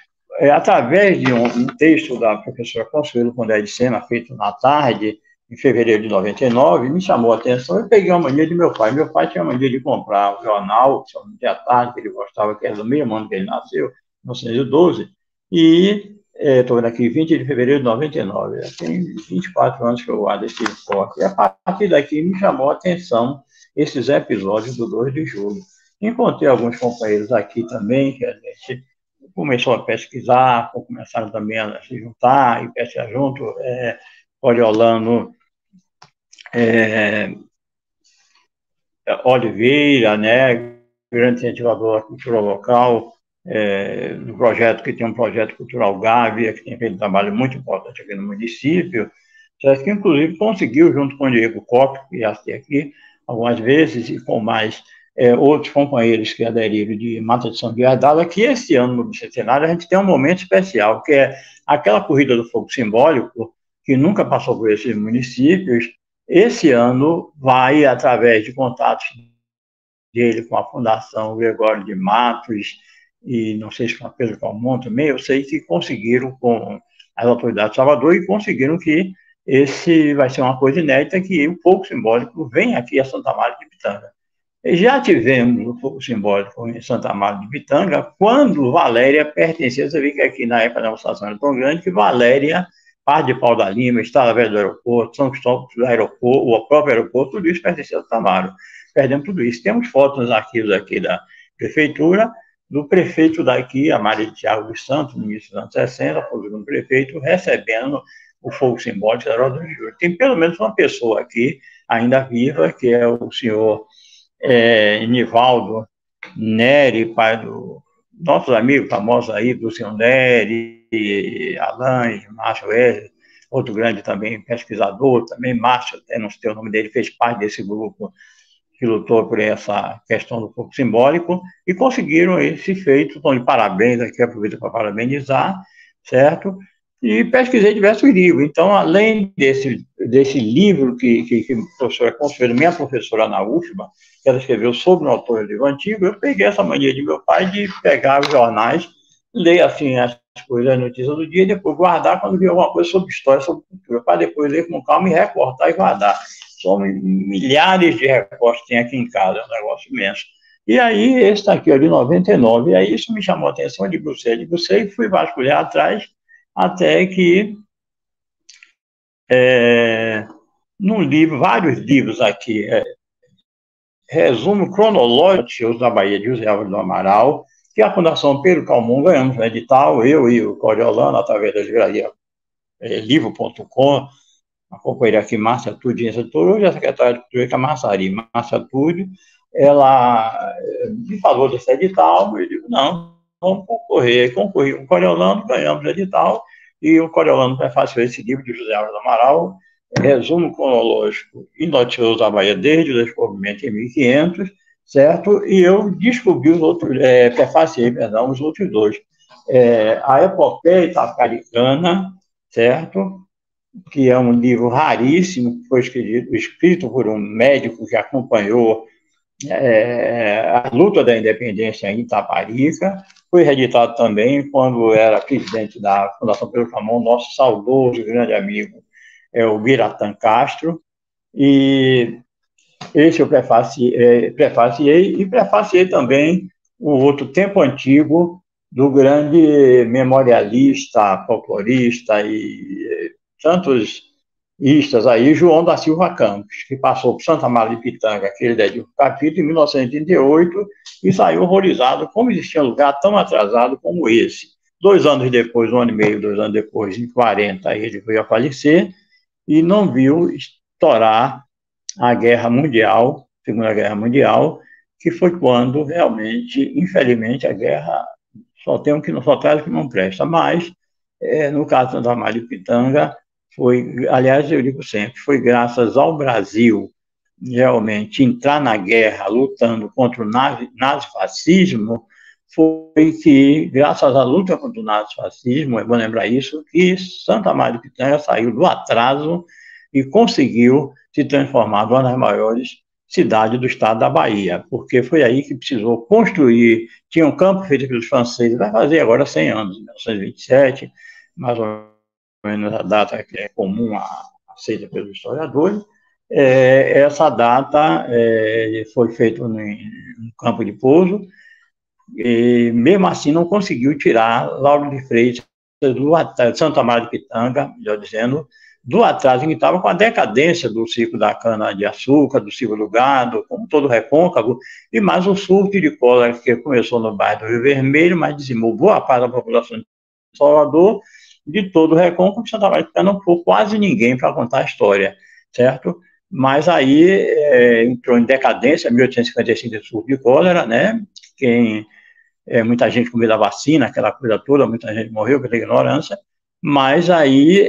através de um texto da professora Consuelo Pondé de Sena, feito na tarde, em fevereiro de 99, me chamou a atenção. Eu peguei uma mania de meu pai. Meu pai tinha a mania de comprar um jornal, de à tarde, que ele gostava, que era do mesmo ano que ele nasceu, 1912, e estou vendo aqui, 20 de fevereiro de 99, tem 24 anos que eu guardo esse recorte. E a partir daqui me chamou a atenção esses episódios do 2 de julho. Encontrei alguns companheiros aqui também, que a gente começou a pesquisar, começaram também a se juntar e pesquisar junto, Coriolano Oliveira, né, grande incentivador da cultura local, do projeto, que tem um projeto cultural Gávea, que tem feito um trabalho muito importante aqui no município, certo? Que inclusive conseguiu, junto com o Diego Coppola, que já esteve aqui algumas vezes, e com mais outros companheiros que aderiram de Mata de São Guiardala, que esse ano, no bicentenário, a gente tem um momento especial, que é aquela corrida do fogo simbólico, que nunca passou por esses municípios. Esse ano vai, através de contatos dele com a Fundação Gregório de Matos, e não sei se com a Pedro Calmon também, eu sei que conseguiram com as autoridades de Salvador, e conseguiram que esse vai ser uma coisa inédita, que o fogo simbólico vem aqui a Santa Maria de Pitanga. Já tivemos o fogo simbólico em Santa Maria de Pitanga, quando Valéria pertencia, você vê que aqui na época da demonstração era tão grande, que Valéria, Parte de Pau da Lima, Estrada Velha do Aeroporto, São Cristóvão do Aeroporto, o próprio aeroporto, tudo isso pertencia a Santa Maria. Perdemos tudo isso. Temos fotos nos arquivos aqui da prefeitura, do prefeito daqui, a Maria de Thiago dos Santos, no início dos anos 60, foi o segundo prefeito, recebendo o fogo simbólico da Roda de Julho. Tem pelo menos uma pessoa aqui, ainda viva, que é o senhor Nivaldo Neri, pai do nossos amigos famosos aí, do senhor Neri, Alain, Márcio Wesley, outro grande também pesquisador, também Márcio, não sei o nome dele, fez parte desse grupo que lutou por essa questão do fogo simbólico, e conseguiram esse feito. Então, de parabéns, aqui aproveito para parabenizar, certo? E pesquisei diversos livros. Então, além desse livro que a professora Consuelo, minha professora na UFBA, que ela escreveu sobre o autor do livro antigo, eu peguei essa mania de meu pai de pegar os jornais, ler assim as coisas, as notícias do dia, e depois guardar quando vi alguma coisa sobre história, sobre cultura, para depois ler com calma e recortar e guardar. São milhares de recortes que tem aqui em casa, é um negócio imenso. E aí, esse está aqui, ó, de 99, e aí isso me chamou a atenção de Bruxelas, e fui vasculhar atrás, até que, num livro, vários livros aqui, resumo cronológico da Bahia de José Álvares do Amaral, que a Fundação Pedro Calmon ganhamos no edital, eu e o Coriolano, através da livraria livro.com, a companheira aqui, Márcia Tude, hoje a secretária de Cultura, que é Massari, Márcia Tude, ela me falou desse edital, eu digo, não, vamos concorrer. Concorri com o Coriolano, ganhamos o edital, e o Coriolano prefaciou esse livro de José Álvares do Amaral, resumo cronológico e noticioso da Bahia desde o descobrimento em 1500, certo? E eu descobri os outros, prefaciei, perdão, os outros dois. A Epopeia Itacaricana, certo? Que é um livro raríssimo, que foi escrito por um médico que acompanhou a luta da independência em Itaparica. Foi reeditado também quando era presidente da Fundação Pedro Camão, nosso saudoso grande amigo, o Biratã Castro. E esse eu prefaciei e prefaciei também o outro Tempo Antigo, do grande memorialista, folclorista e tantos istas aí, João da Silva Campos, que passou por Santa Maria de Pitanga, que ele dedicou o capítulo, em 1938, e saiu horrorizado como existia um lugar tão atrasado como esse. 2 anos depois, 1 ano e meio, 2 anos depois, em 40, ele veio a falecer e não viu estourar a Guerra Mundial, Segunda Guerra Mundial, que foi quando realmente, infelizmente, a guerra só traz o que não presta. Mas, no caso de Santa Maria de Pitanga, foi, aliás, eu digo sempre, foi graças ao Brasil realmente entrar na guerra lutando contra o nazifascismo, foi que, graças à luta contra o nazifascismo, é bom lembrar isso, que Santa Maria de Pitanga saiu do atraso e conseguiu se transformar numa das maiores cidades do estado da Bahia, porque foi aí que precisou construir, tinha um campo feito pelos franceses, vai fazer agora 100 anos, 1927, mais ou menos a data que é comum, aceita pelos historiadores. Essa data foi feita no campo de pouso, e mesmo assim não conseguiu tirar Lauro de Freitas Santa Maria de Pitanga, melhor dizendo, do atraso em que estava, com a decadência do ciclo da cana-de-açúcar, do ciclo do gado, como todo o recôncavo, e mais o surto de cólera que começou no bairro do Rio Vermelho, mas dizimou boa parte da população de Salvador, de todo o recôncavo, que Santa Maria de Pitanga não ficou quase ninguém para contar a história, certo? Mas aí entrou em decadência, 1855, de surto de cólera, né? Muita gente com medo da vacina, aquela coisa toda, muita gente morreu pela ignorância, mas aí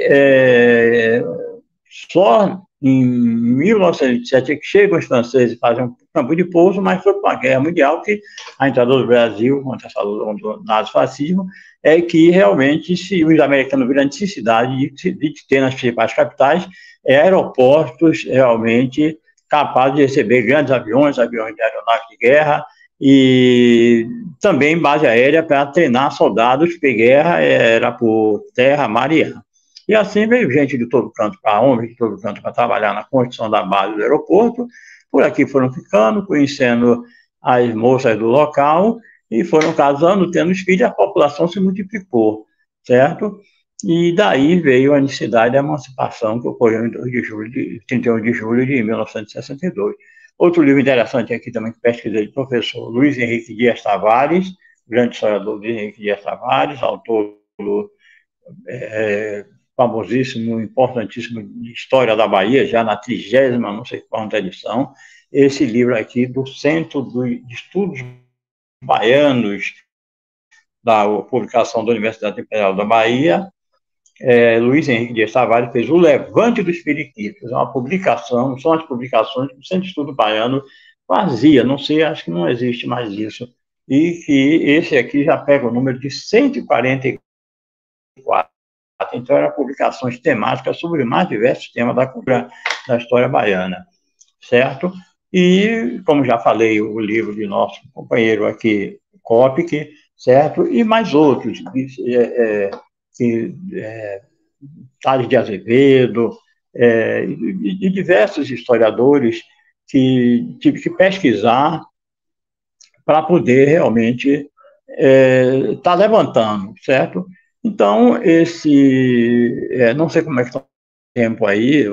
só em 1907 é que chegam os franceses e fazem um campo de pouso, mas foi com a Guerra Mundial que a entrada do Brasil contra essa luta do nazifascismo é que realmente os americanos viram a necessidade de ter nas principais capitais aeroportos realmente capazes de receber grandes aviões de aeronaves de guerra, e também base aérea para treinar soldados, porque guerra era por terra, mar e ar. E assim veio gente de todo canto para homens, de todo canto para trabalhar na construção da base do aeroporto. Por aqui foram ficando, conhecendo as moças do local, e foram casando, tendo os filhos, a população se multiplicou, certo? E daí veio a necessidade da emancipação, que ocorreu em 31 de julho de 1962. Outro livro interessante aqui também, que pesquisei, do professor Luiz Henrique Dias Tavares, grande historiador Luiz Henrique Dias Tavares, autor do famosíssimo, importantíssimo de História da Bahia, já na 30ª, não sei quanta edição. Esse livro aqui, do Centro de Estudos Baianos, da publicação da Universidade Imperial da Bahia, Luiz Henrique Dias Tavares fez O Levante dos Periquitos, é uma publicação, são as publicações que o Centro de Estudo Baiano fazia, não sei, acho que não existe mais isso, e que esse aqui já pega o número de 144, então eram publicações temáticas sobre mais diversos temas da cultura da história baiana, certo? E, como já falei, o livro de nosso companheiro aqui, Kopic, certo? E mais outros, Tales de Azevedo, e diversos historiadores que tive que pesquisar para poder realmente estar levantando, certo? Então, não sei como é que está o tempo aí,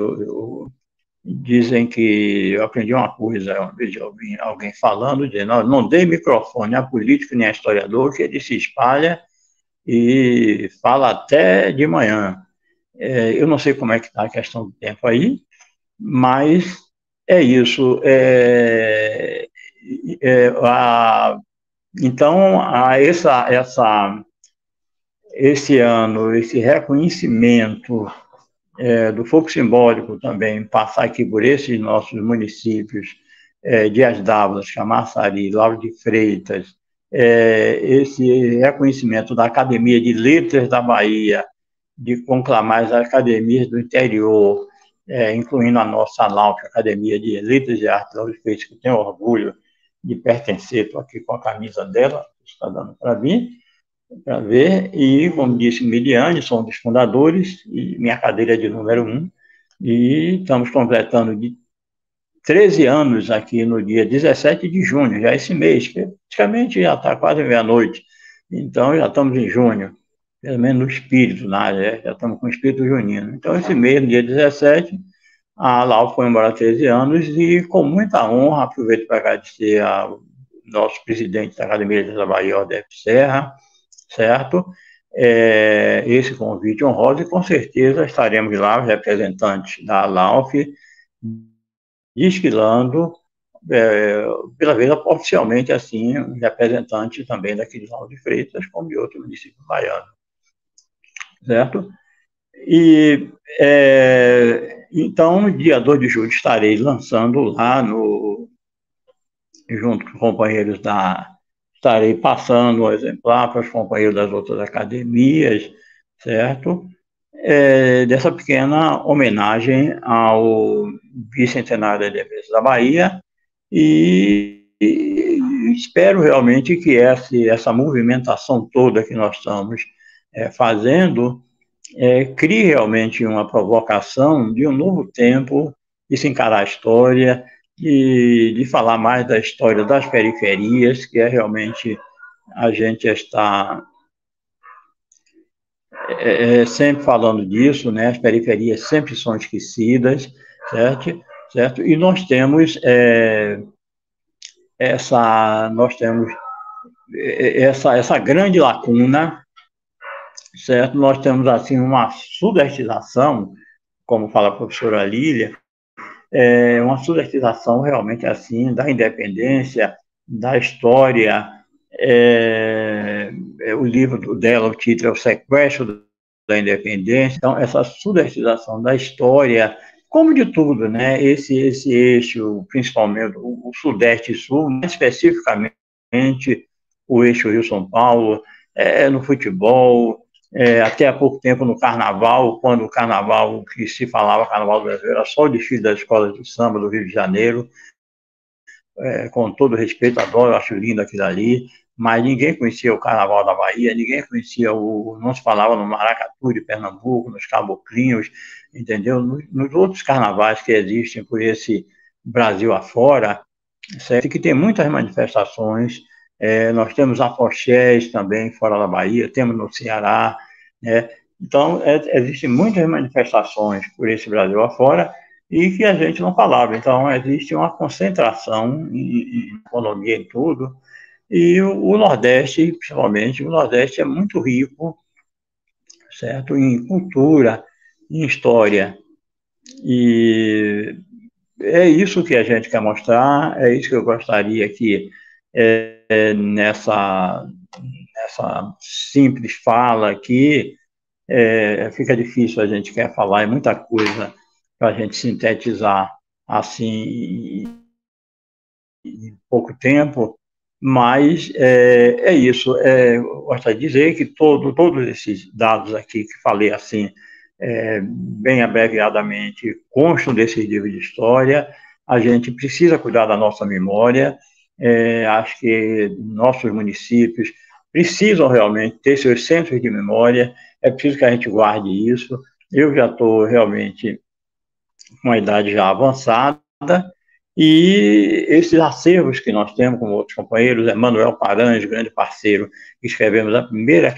dizem que eu aprendi uma coisa, uma vez de alguém falando, dizendo, não dê microfone a político nem a historiador, que ele se espalha e fala até de manhã. Eu não sei como é que está a questão do tempo aí, mas é isso. Então, esse ano, esse reconhecimento do fogo simbólico também, passar aqui por esses nossos municípios, Dias d'Ávila, Camaçari, Lauro de Freitas, esse reconhecimento da Academia de Letras da Bahia, de conclamar as academias do interior, incluindo a nossa ANALP, Academia de Letras e Artes Lauro de Freitas, que tenho orgulho de pertencer, estou aqui com a camisa dela, está dando para vir, para ver, e, como disse Miliane, sou um dos fundadores, e minha cadeira é de número 1, e estamos completando de 13 anos aqui no dia 17 de junho, já esse mês, que praticamente já está quase meia-noite, então já estamos em junho, pelo menos no espírito, né? Já estamos com o espírito junino. Então, esse mês, no dia 17, a LAU comemora 13 anos, e com muita honra, aproveito para agradecer ao nosso presidente da Academia da Bahia, Odef Serra, certo? Esse convite honroso, e com certeza estaremos lá, os representantes da LAUF, desfilando, pela vez oficialmente, assim, representante também daqui de Lauro de Freitas, como de outro município baiano, certo? E, então, dia 2 de julho, estarei lançando lá, junto com companheiros estarei passando o exemplar para os companheiros das outras academias, certo? Dessa pequena homenagem ao bicentenário da independência da Bahia, e espero realmente que essa movimentação toda que nós estamos fazendo crie realmente uma provocação de um novo tempo, de se encarar a história, de falar mais da história das periferias, que realmente a gente está sempre falando disso, né? As periferias sempre são esquecidas, certo? E nós temos essa grande lacuna, certo? Nós temos, assim, uma sudestização, como fala a professora Lília, uma sudestização realmente, assim, da independência, da história. O livro dela, o título é O Sequestro da Independência. Então, essa sudestização da história, como de tudo, né? Esse eixo, principalmente o Sudeste e Sul, mais especificamente o eixo Rio-São Paulo, no futebol, até há pouco tempo no Carnaval, quando o Carnaval, que se falava Carnaval do Brasil, era só o desfile das escolas de samba do Rio de Janeiro, com todo respeito, adoro, acho lindo aquilo ali, mas ninguém conhecia o Carnaval da Bahia, ninguém conhecia não se falava no Maracatu de Pernambuco, nos Caboclinhos, entendeu? Nos outros carnavais que existem por esse Brasil afora, certo? Que tem muitas manifestações, nós temos afoxés também fora da Bahia, temos no Ceará, né? Então, existem muitas manifestações por esse Brasil afora, e que a gente não falava. Então, existe uma concentração em economia, em tudo, e o Nordeste, principalmente, o Nordeste é muito rico, certo? Em cultura, em história, e é isso que a gente quer mostrar, é isso que eu gostaria que nessa simples fala aqui, fica difícil, a gente quer falar, é muita coisa para a gente sintetizar assim em pouco tempo, mas é isso. Eu gostaria de dizer que todos esses dados aqui que falei assim, bem abreviadamente, constam desse livro de história. A gente precisa cuidar da nossa memória. Acho que nossos municípios precisam realmente ter seus centros de memória. É preciso que a gente guarde isso. Eu já estou realmente com uma idade já avançada, e esses acervos que nós temos com outros companheiros, Manuel Paranhos, grande parceiro, que escrevemos a primeira,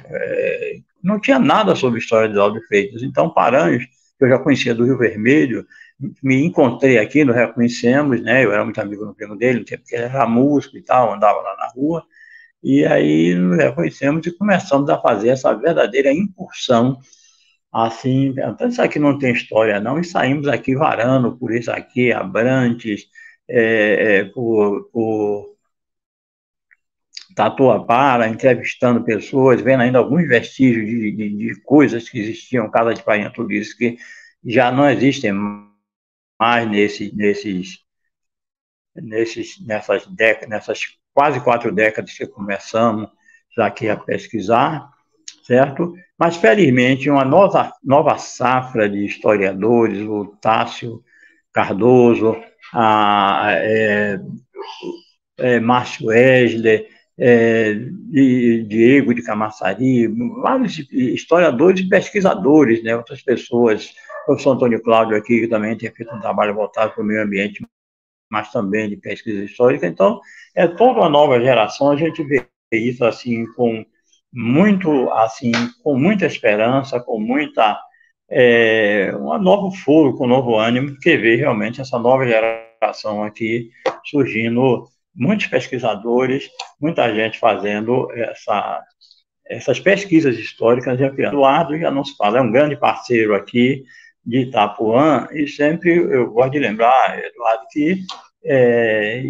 não tinha nada sobre a história de Lauro de Freitas. Então, Paranhos, que eu já conhecia do Rio Vermelho, me encontrei aqui, nos reconhecemos, né? Eu era muito amigo do primo dele, no tempo que ele era músico e tal, andava lá na rua, e aí nos reconhecemos e começamos a fazer essa verdadeira incursão, assim, tanto isso aqui não tem história não, e saímos aqui varando por isso aqui, Abrantes, por Tatuapara, entrevistando pessoas, vendo ainda alguns vestígios de coisas que existiam, casa de farinha, tudo isso, que já não existem mais nessas quase 4 décadas que começamos já aqui a pesquisar, certo? Mas, felizmente, uma nova safra de historiadores, o Tássio Cardoso, Márcio Esler, Diego de Camaçari, vários historiadores e pesquisadores, né? Outras pessoas, o professor Antônio Cláudio aqui, que também tem feito um trabalho voltado para o meio ambiente, mas também de pesquisa histórica. Então, é toda uma nova geração, a gente vê isso assim com muita esperança, com um novo fôlego, com um novo ânimo, porque vê realmente essa nova geração aqui surgindo, muitos pesquisadores, muita gente fazendo essas pesquisas históricas. Eduardo já não se fala, é um grande parceiro aqui de Itapuã, e sempre eu gosto de lembrar, Eduardo, que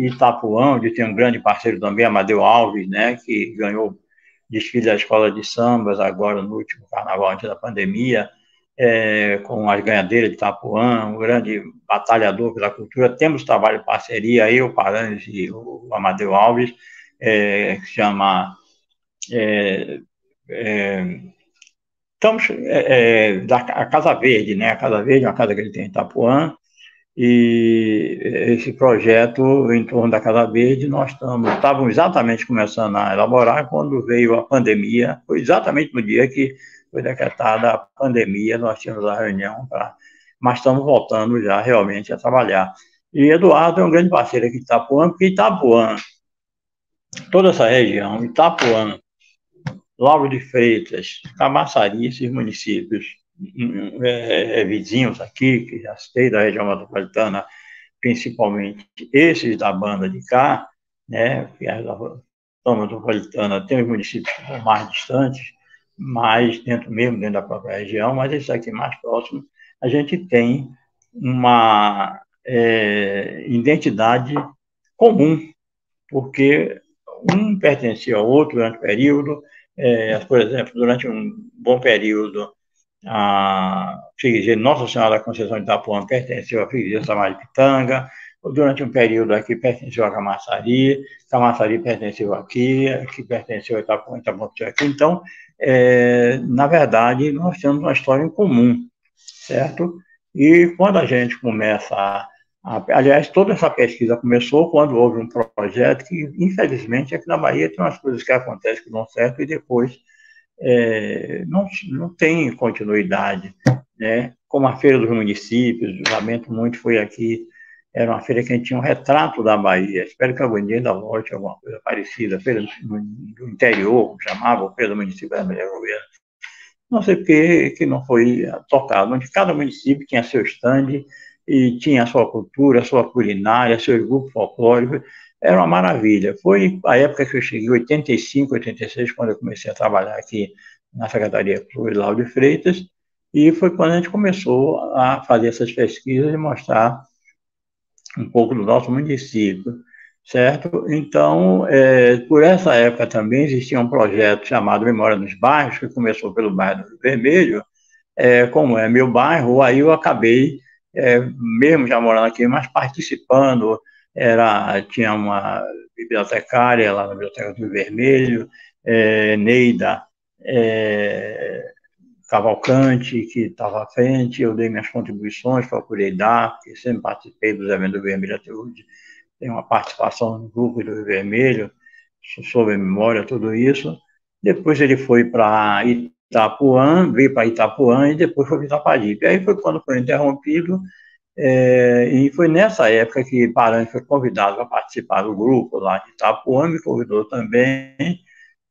Itapuã, onde tem um grande parceiro também, Amadeu Alves, né, que ganhou desfile da Escola de Sambas agora no último carnaval antes da pandemia, com as ganhadeiras de Itapuã, um grande batalhador pela cultura. Temos trabalho de parceria, eu, Paranhos e o Amadeu Alves, que se chama... estamos da Casa Verde, né? A Casa Verde é uma casa que ele tem em Itapuã, e esse projeto em torno da Casa Verde nós estávamos exatamente começando a elaborar quando veio a pandemia. Foi exatamente no dia que foi decretada a pandemia, nós tínhamos a reunião, mas estamos voltando já realmente a trabalhar. E Eduardo é um grande parceiro aqui de Itapuã, porque Itapuã, toda essa região, Itapuã, Lauro de Freitas, Camaçari, esses municípios vizinhos aqui, que já citei, da região metropolitana, principalmente esses da banda de cá, né, que é da região metropolitana, tem os municípios que são mais distantes, mais dentro da própria região, mas esses aqui mais próximos, a gente tem uma identidade comum, porque um pertencia ao outro durante o período. Por exemplo, durante um bom período, a freguesia Nossa Senhora da Conceição de Itapuã pertenceu à freguesia Samar de Pitanga. Durante um período aqui pertenceu a Camaçari, Camaçari pertenceu aqui pertenceu a Itapuã, Itapuã pertenceu aqui. Então, na verdade, nós temos uma história em comum, certo? E quando a gente começa aliás, toda essa pesquisa começou quando houve um projeto que, infelizmente, aqui na Bahia tem umas coisas que acontecem que dão certo e depois não tem continuidade, né? Como a Feira dos Municípios, lamento muito, foi aqui, era uma feira que a gente tinha um retrato da Bahia. Espero que algum dia ainda volte alguma coisa parecida. Feira do interior, chamava, Feira do Município da Bahia. Não sei por que não foi tocado, onde cada município tinha seu stand e tinha a sua cultura, a sua culinária, seus grupos folclóricos. Era uma maravilha. Foi a época que eu cheguei, 85, 86, quando eu comecei a trabalhar aqui na Secretaria de Lauro de Freitas, e foi quando a gente começou a fazer essas pesquisas e mostrar um pouco do nosso município, certo? Então, por essa época também existia um projeto chamado Memória nos Bairros, que começou pelo bairro do Rio Vermelho. Como é meu bairro, aí eu acabei, mesmo já morando aqui, mas participando. Tinha uma bibliotecária lá na Biblioteca do Rio Vermelho, Neida Cavalcante, que estava à frente. Eu dei minhas contribuições, procurei dar, porque sempre participei dos eventos do Vermelho até hoje. Tem uma participação no grupo do Rio Vermelho, sobre a memória, tudo isso. Depois ele foi para Itapuã, veio para Itapuã e depois foi para Itaparipe. Aí foi quando foi interrompido, e foi nessa época que Paranhos foi convidado para participar do grupo lá de Itapuã, me convidou também,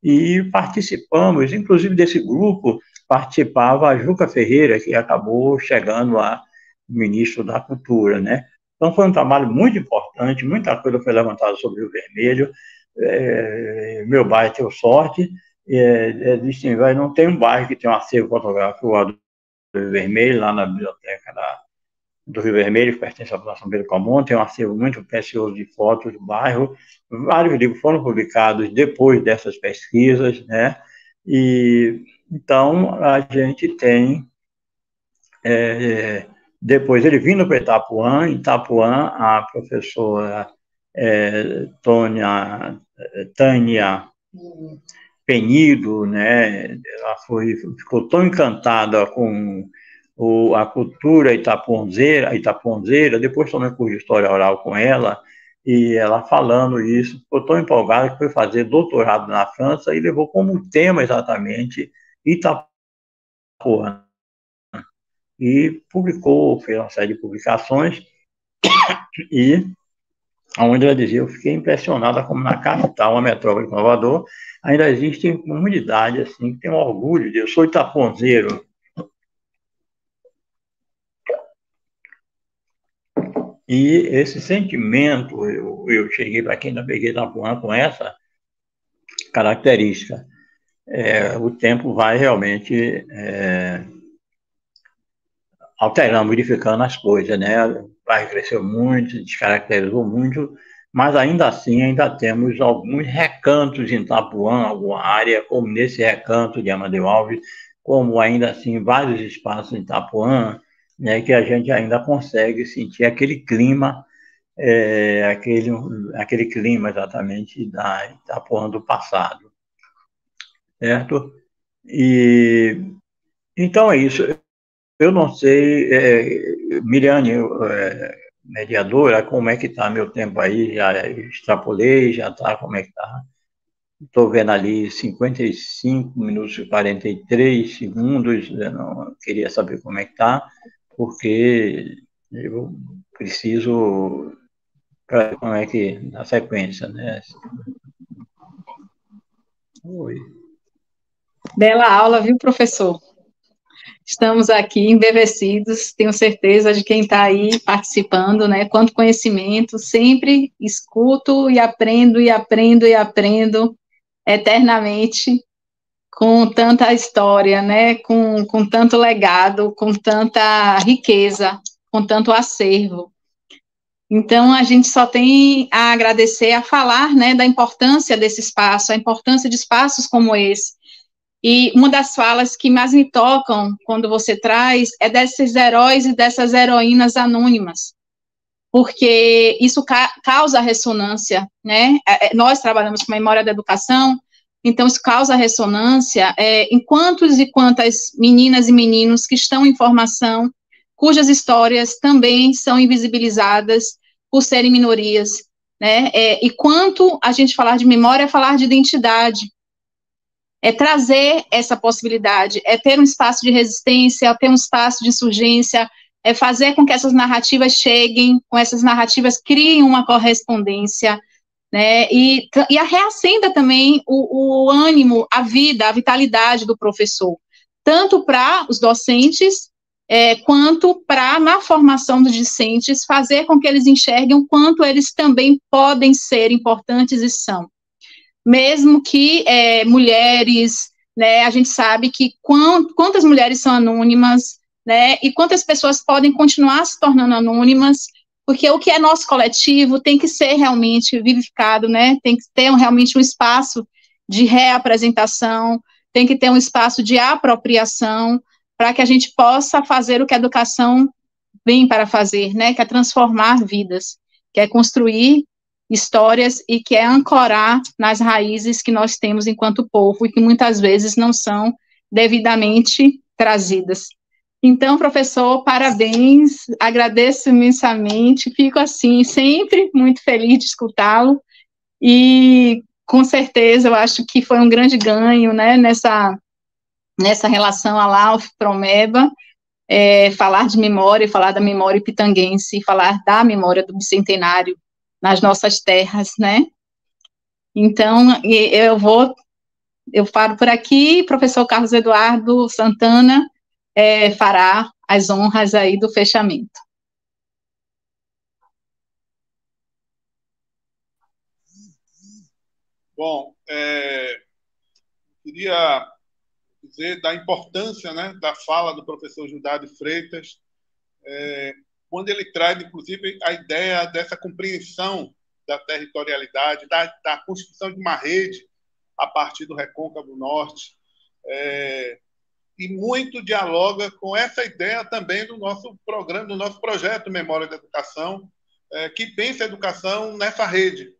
e participamos, inclusive desse grupo participava a Juca Ferreira, que acabou chegando a ministro da Cultura, né? Então foi um trabalho muito importante, muita coisa foi levantada sobre o Vermelho. Meu bairro teve sorte, não tem um bairro que tem um acervo fotográfico do Rio Vermelho, lá na biblioteca do Rio Vermelho, que pertence à Fundação Pedro Comum, tem um acervo muito precioso de fotos do bairro. Vários livros foram publicados depois dessas pesquisas, né? E então a gente tem depois ele vindo para Itapuã, em Itapuã, a professora Tânia Penido, né, ela ficou tão encantada com a cultura itapuanzeira, depois tomei curso de História Oral com ela, e ela falando isso, ficou tão empolgada que foi fazer doutorado na França e levou como tema exatamente Itapuã. E publicou, fez uma série de publicações, e onde ela dizia, eu fiquei impressionada como na capital, uma metrópole de Salvador, ainda existem comunidades assim, que têm um orgulho de eu sou itaponzeiro. E esse sentimento, eu cheguei para quem ainda peguei Itapuã com essa característica. O tempo vai realmente alterando, modificando as coisas, né? Vai cresceu muito, descaracterizou muito, mas ainda assim ainda temos alguns recantos em Itapuã, alguma área, como nesse recanto de Amadeu Alves, como ainda assim vários espaços em Itapuã, né, que a gente ainda consegue sentir aquele clima, aquele clima exatamente da Itapuã do passado, certo? E então é isso. Eu não sei, Miriane, mediadora, como é que está meu tempo aí? Já extrapolei, já está, como é que está? Estou vendo ali 55 minutos e 43 segundos, eu não queria saber como é que está, porque eu preciso, como é que, na sequência, né? Oi. Bela aula, viu, professor? Estamos aqui embevecidos, tenho certeza de quem está aí participando, né? Quanto conhecimento, sempre escuto e aprendo e aprendo e aprendo eternamente com tanta história, né? Com tanto legado, com tanta riqueza, com tanto acervo. Então, a gente só tem a agradecer, a falar, né, da importância desse espaço, a importância de espaços como esse. E uma das falas que mais me tocam quando você traz é desses heróis e dessas heroínas anônimas, porque isso causa ressonância, né? Nós trabalhamos com memória da educação, então isso causa ressonância em quantos e quantas meninas e meninos que estão em formação, cujas histórias também são invisibilizadas por serem minorias, né? E quanto a gente falar de memória é falar de identidade, é trazer essa possibilidade, é ter um espaço de resistência, é ter um espaço de insurgência, é fazer com que essas narrativas cheguem, com essas narrativas criem uma correspondência, né, e reacenda também o ânimo, a vida, a vitalidade do professor, tanto para os docentes, quanto para, na formação dos discentes, fazer com que eles enxerguem o quanto eles também podem ser importantes e são. Mesmo que mulheres, né, a gente sabe que quantas mulheres são anônimas, né, e quantas pessoas podem continuar se tornando anônimas, porque o que é nosso coletivo tem que ser realmente vivificado, né, tem que ter realmente um espaço de reapresentação, tem que ter um espaço de apropriação, para que a gente possa fazer o que a educação vem para fazer, né, que é transformar vidas, que é construir histórias e que é ancorar nas raízes que nós temos enquanto povo e que muitas vezes não são devidamente trazidas. Então, professor, parabéns, agradeço imensamente, fico assim, sempre muito feliz de escutá-lo e, com certeza, eu acho que foi um grande ganho, né, nessa relação à LAUF Promeba, falar de memória, falar da memória pitanguense, falar da memória do bicentenário nas nossas terras, né? Então, eu paro por aqui, professor Carlos Eduardo Santana fará as honras aí do fechamento. Bom, queria dizer da importância, né, da fala do professor Judá de Freitas, quando ele traz, inclusive, a ideia dessa compreensão da territorialidade, da construção de uma rede a partir do Recôncavo Norte. e muito dialoga com essa ideia também do nosso programa, do nosso projeto Memória da Educação, que pensa a educação nessa rede,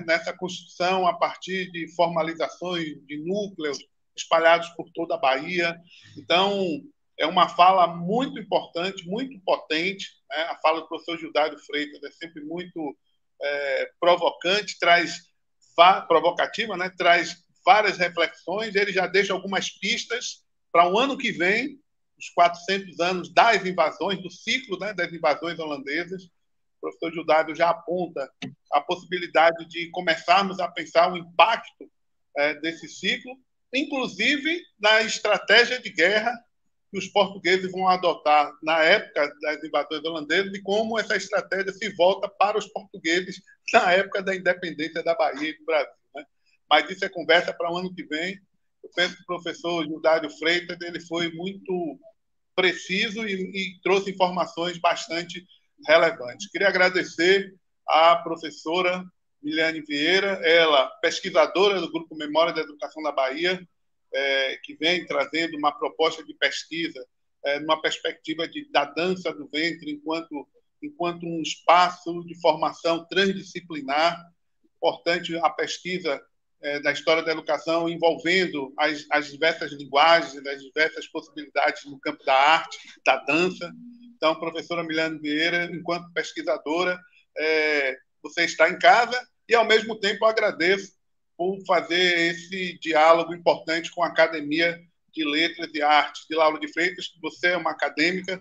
nessa construção a partir de formalizações de núcleos espalhados por toda a Bahia. Então, é uma fala muito importante, muito potente, né? A fala do professor Gildário Freitas é sempre muito provocante, provocativa, né? Traz várias reflexões, ele já deixa algumas pistas para o ano que vem, os 400 anos das invasões, do ciclo, né, das invasões holandesas. O professor Gildário já aponta a possibilidade de começarmos a pensar o impacto desse ciclo, inclusive na estratégia de guerra que os portugueses vão adotar na época das invasões holandesas e como essa estratégia se volta para os portugueses na época da independência da Bahia e do Brasil, né? Mas isso é conversa para o ano que vem. Eu penso que o professor Gildário Freitas ele foi muito preciso e trouxe informações bastante relevantes. Queria agradecer à professora Miliane Vieira, ela pesquisadora do Grupo Memória da Educação da Bahia, que vem trazendo uma proposta de pesquisa numa perspectiva da dança do ventre enquanto um espaço de formação transdisciplinar. Importante a pesquisa da história da educação envolvendo as diversas linguagens, as diversas possibilidades no campo da arte, da dança. Então, professora Miliane Vieira, enquanto pesquisadora, você está em casa e, ao mesmo tempo, eu agradeço por fazer esse diálogo importante com a Academia de Letras e Artes de Lauro de Freitas, que você é uma acadêmica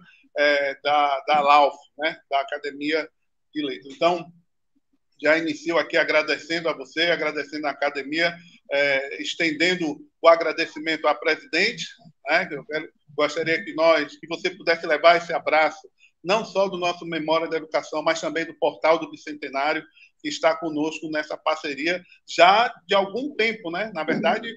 da LAUF, né, da Academia de Letras. Então, já inicio aqui agradecendo a você, agradecendo a academia, estendendo o agradecimento à presidente, né? Eu gostaria que você pudesse levar esse abraço, não só do nosso Memória da Educação, mas também do Portal do Bicentenário, que está conosco nessa parceria já de algum tempo, né? Na verdade,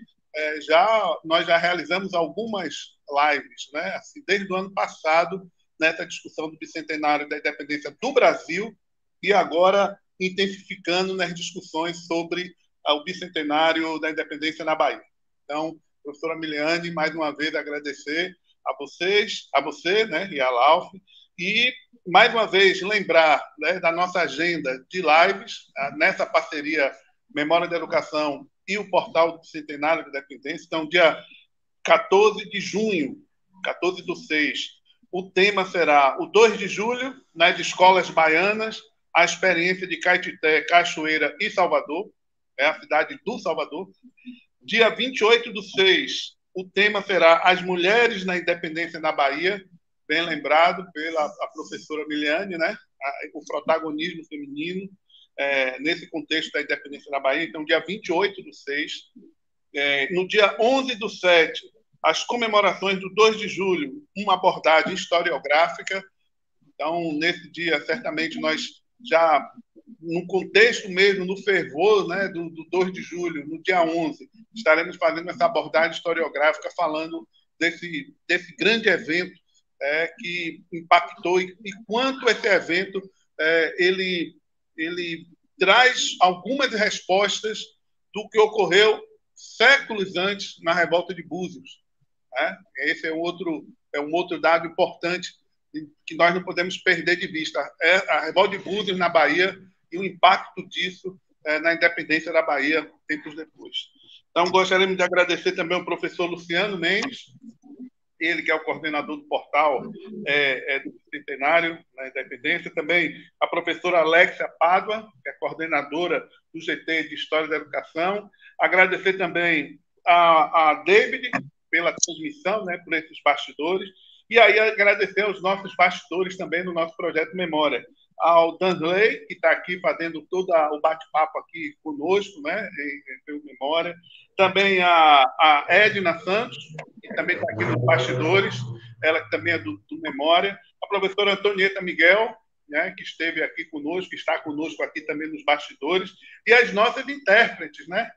nós já realizamos algumas lives, né? Assim, desde o ano passado, nessa discussão do Bicentenário da Independência do Brasil, e agora intensificando nas discussões sobre o Bicentenário da Independência na Bahia. Então, professora Miliane, mais uma vez agradecer a você, né, e a LAUF, e mais uma vez lembrar, né, da nossa agenda de lives, nessa parceria Memória da Educação e o Portal do Bicentenário da Independência. Então, dia 14 de junho, 14/6, o tema será o 2 de julho, nas escolas baianas, a experiência de Caetité, Cachoeira e Salvador, a cidade do Salvador. Dia 28/6, o tema será as mulheres na independência na Bahia, bem lembrado pela professora Miliane, né? O protagonismo feminino nesse contexto da independência da Bahia. Então, dia 28/6. No dia 11/7, as comemorações do 2 de julho, uma abordagem historiográfica. Então, nesse dia, certamente, nós já, no contexto mesmo, no fervor, né, do 2 de julho, no dia 11, estaremos fazendo essa abordagem historiográfica falando desse grande evento que impactou e quanto esse evento ele traz algumas respostas do que ocorreu séculos antes na Revolta de Búzios. Né? Esse é um outro dado importante que nós não podemos perder de vista. A Revolta de Búzios na Bahia e o impacto disso na independência da Bahia tempos depois. Então, gostaríamos de agradecer também ao professor Luciano Mendes, ele que é o coordenador do portal do Bicentenário na Independência, também a professora Alexia Pádua, que é coordenadora do GT de História da Educação. Agradecer também a David pela transmissão, né, por esses bastidores, e aí agradecer aos nossos bastidores também no nosso projeto Memória, ao Danley, que está aqui fazendo todo o bate-papo aqui conosco, né, em Memória, também a Edna Santos, que também está aqui nos bastidores, ela que também é do Memória, a professora Antonieta Miguel, né, que esteve aqui conosco, que está conosco aqui também nos bastidores, e as nossas intérpretes, né,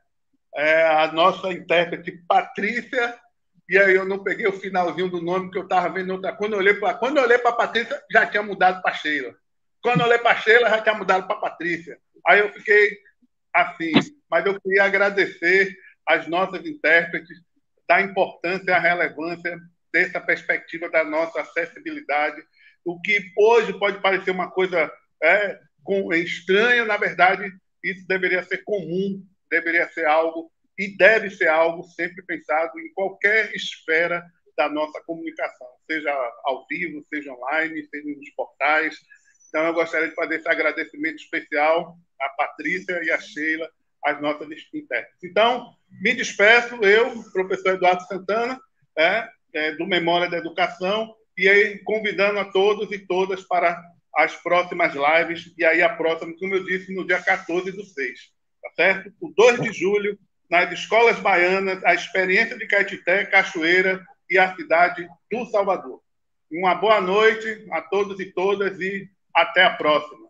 a nossa intérprete Patrícia, e aí eu não peguei o finalzinho do nome que eu estava vendo outra. Quando eu olhei para a Patrícia, já tinha mudado para Sheila. Quando eu olhei para Sheila, já tinha mudado para Patrícia. Aí eu fiquei assim. Mas eu queria agradecer às nossas intérpretes, da importância e a relevância dessa perspectiva da nossa acessibilidade. O que hoje pode parecer uma coisa estranha, na verdade, isso deveria ser comum, deveria ser algo e deve ser algo sempre pensado em qualquer esfera da nossa comunicação, seja ao vivo, seja online, seja nos portais. Então, eu gostaria de fazer esse agradecimento especial à Patrícia e à Sheila, as nossas intérpretes. Então, me despeço, eu, professor Eduardo Santana, do Memória da Educação, e aí convidando a todos e todas para as próximas lives, e aí a próxima, como eu disse, no dia 14/6, tá certo? O 2 de julho, nas escolas baianas, a experiência de Caetité, Cachoeira e a cidade do Salvador. Uma boa noite a todos e todas e até a próxima.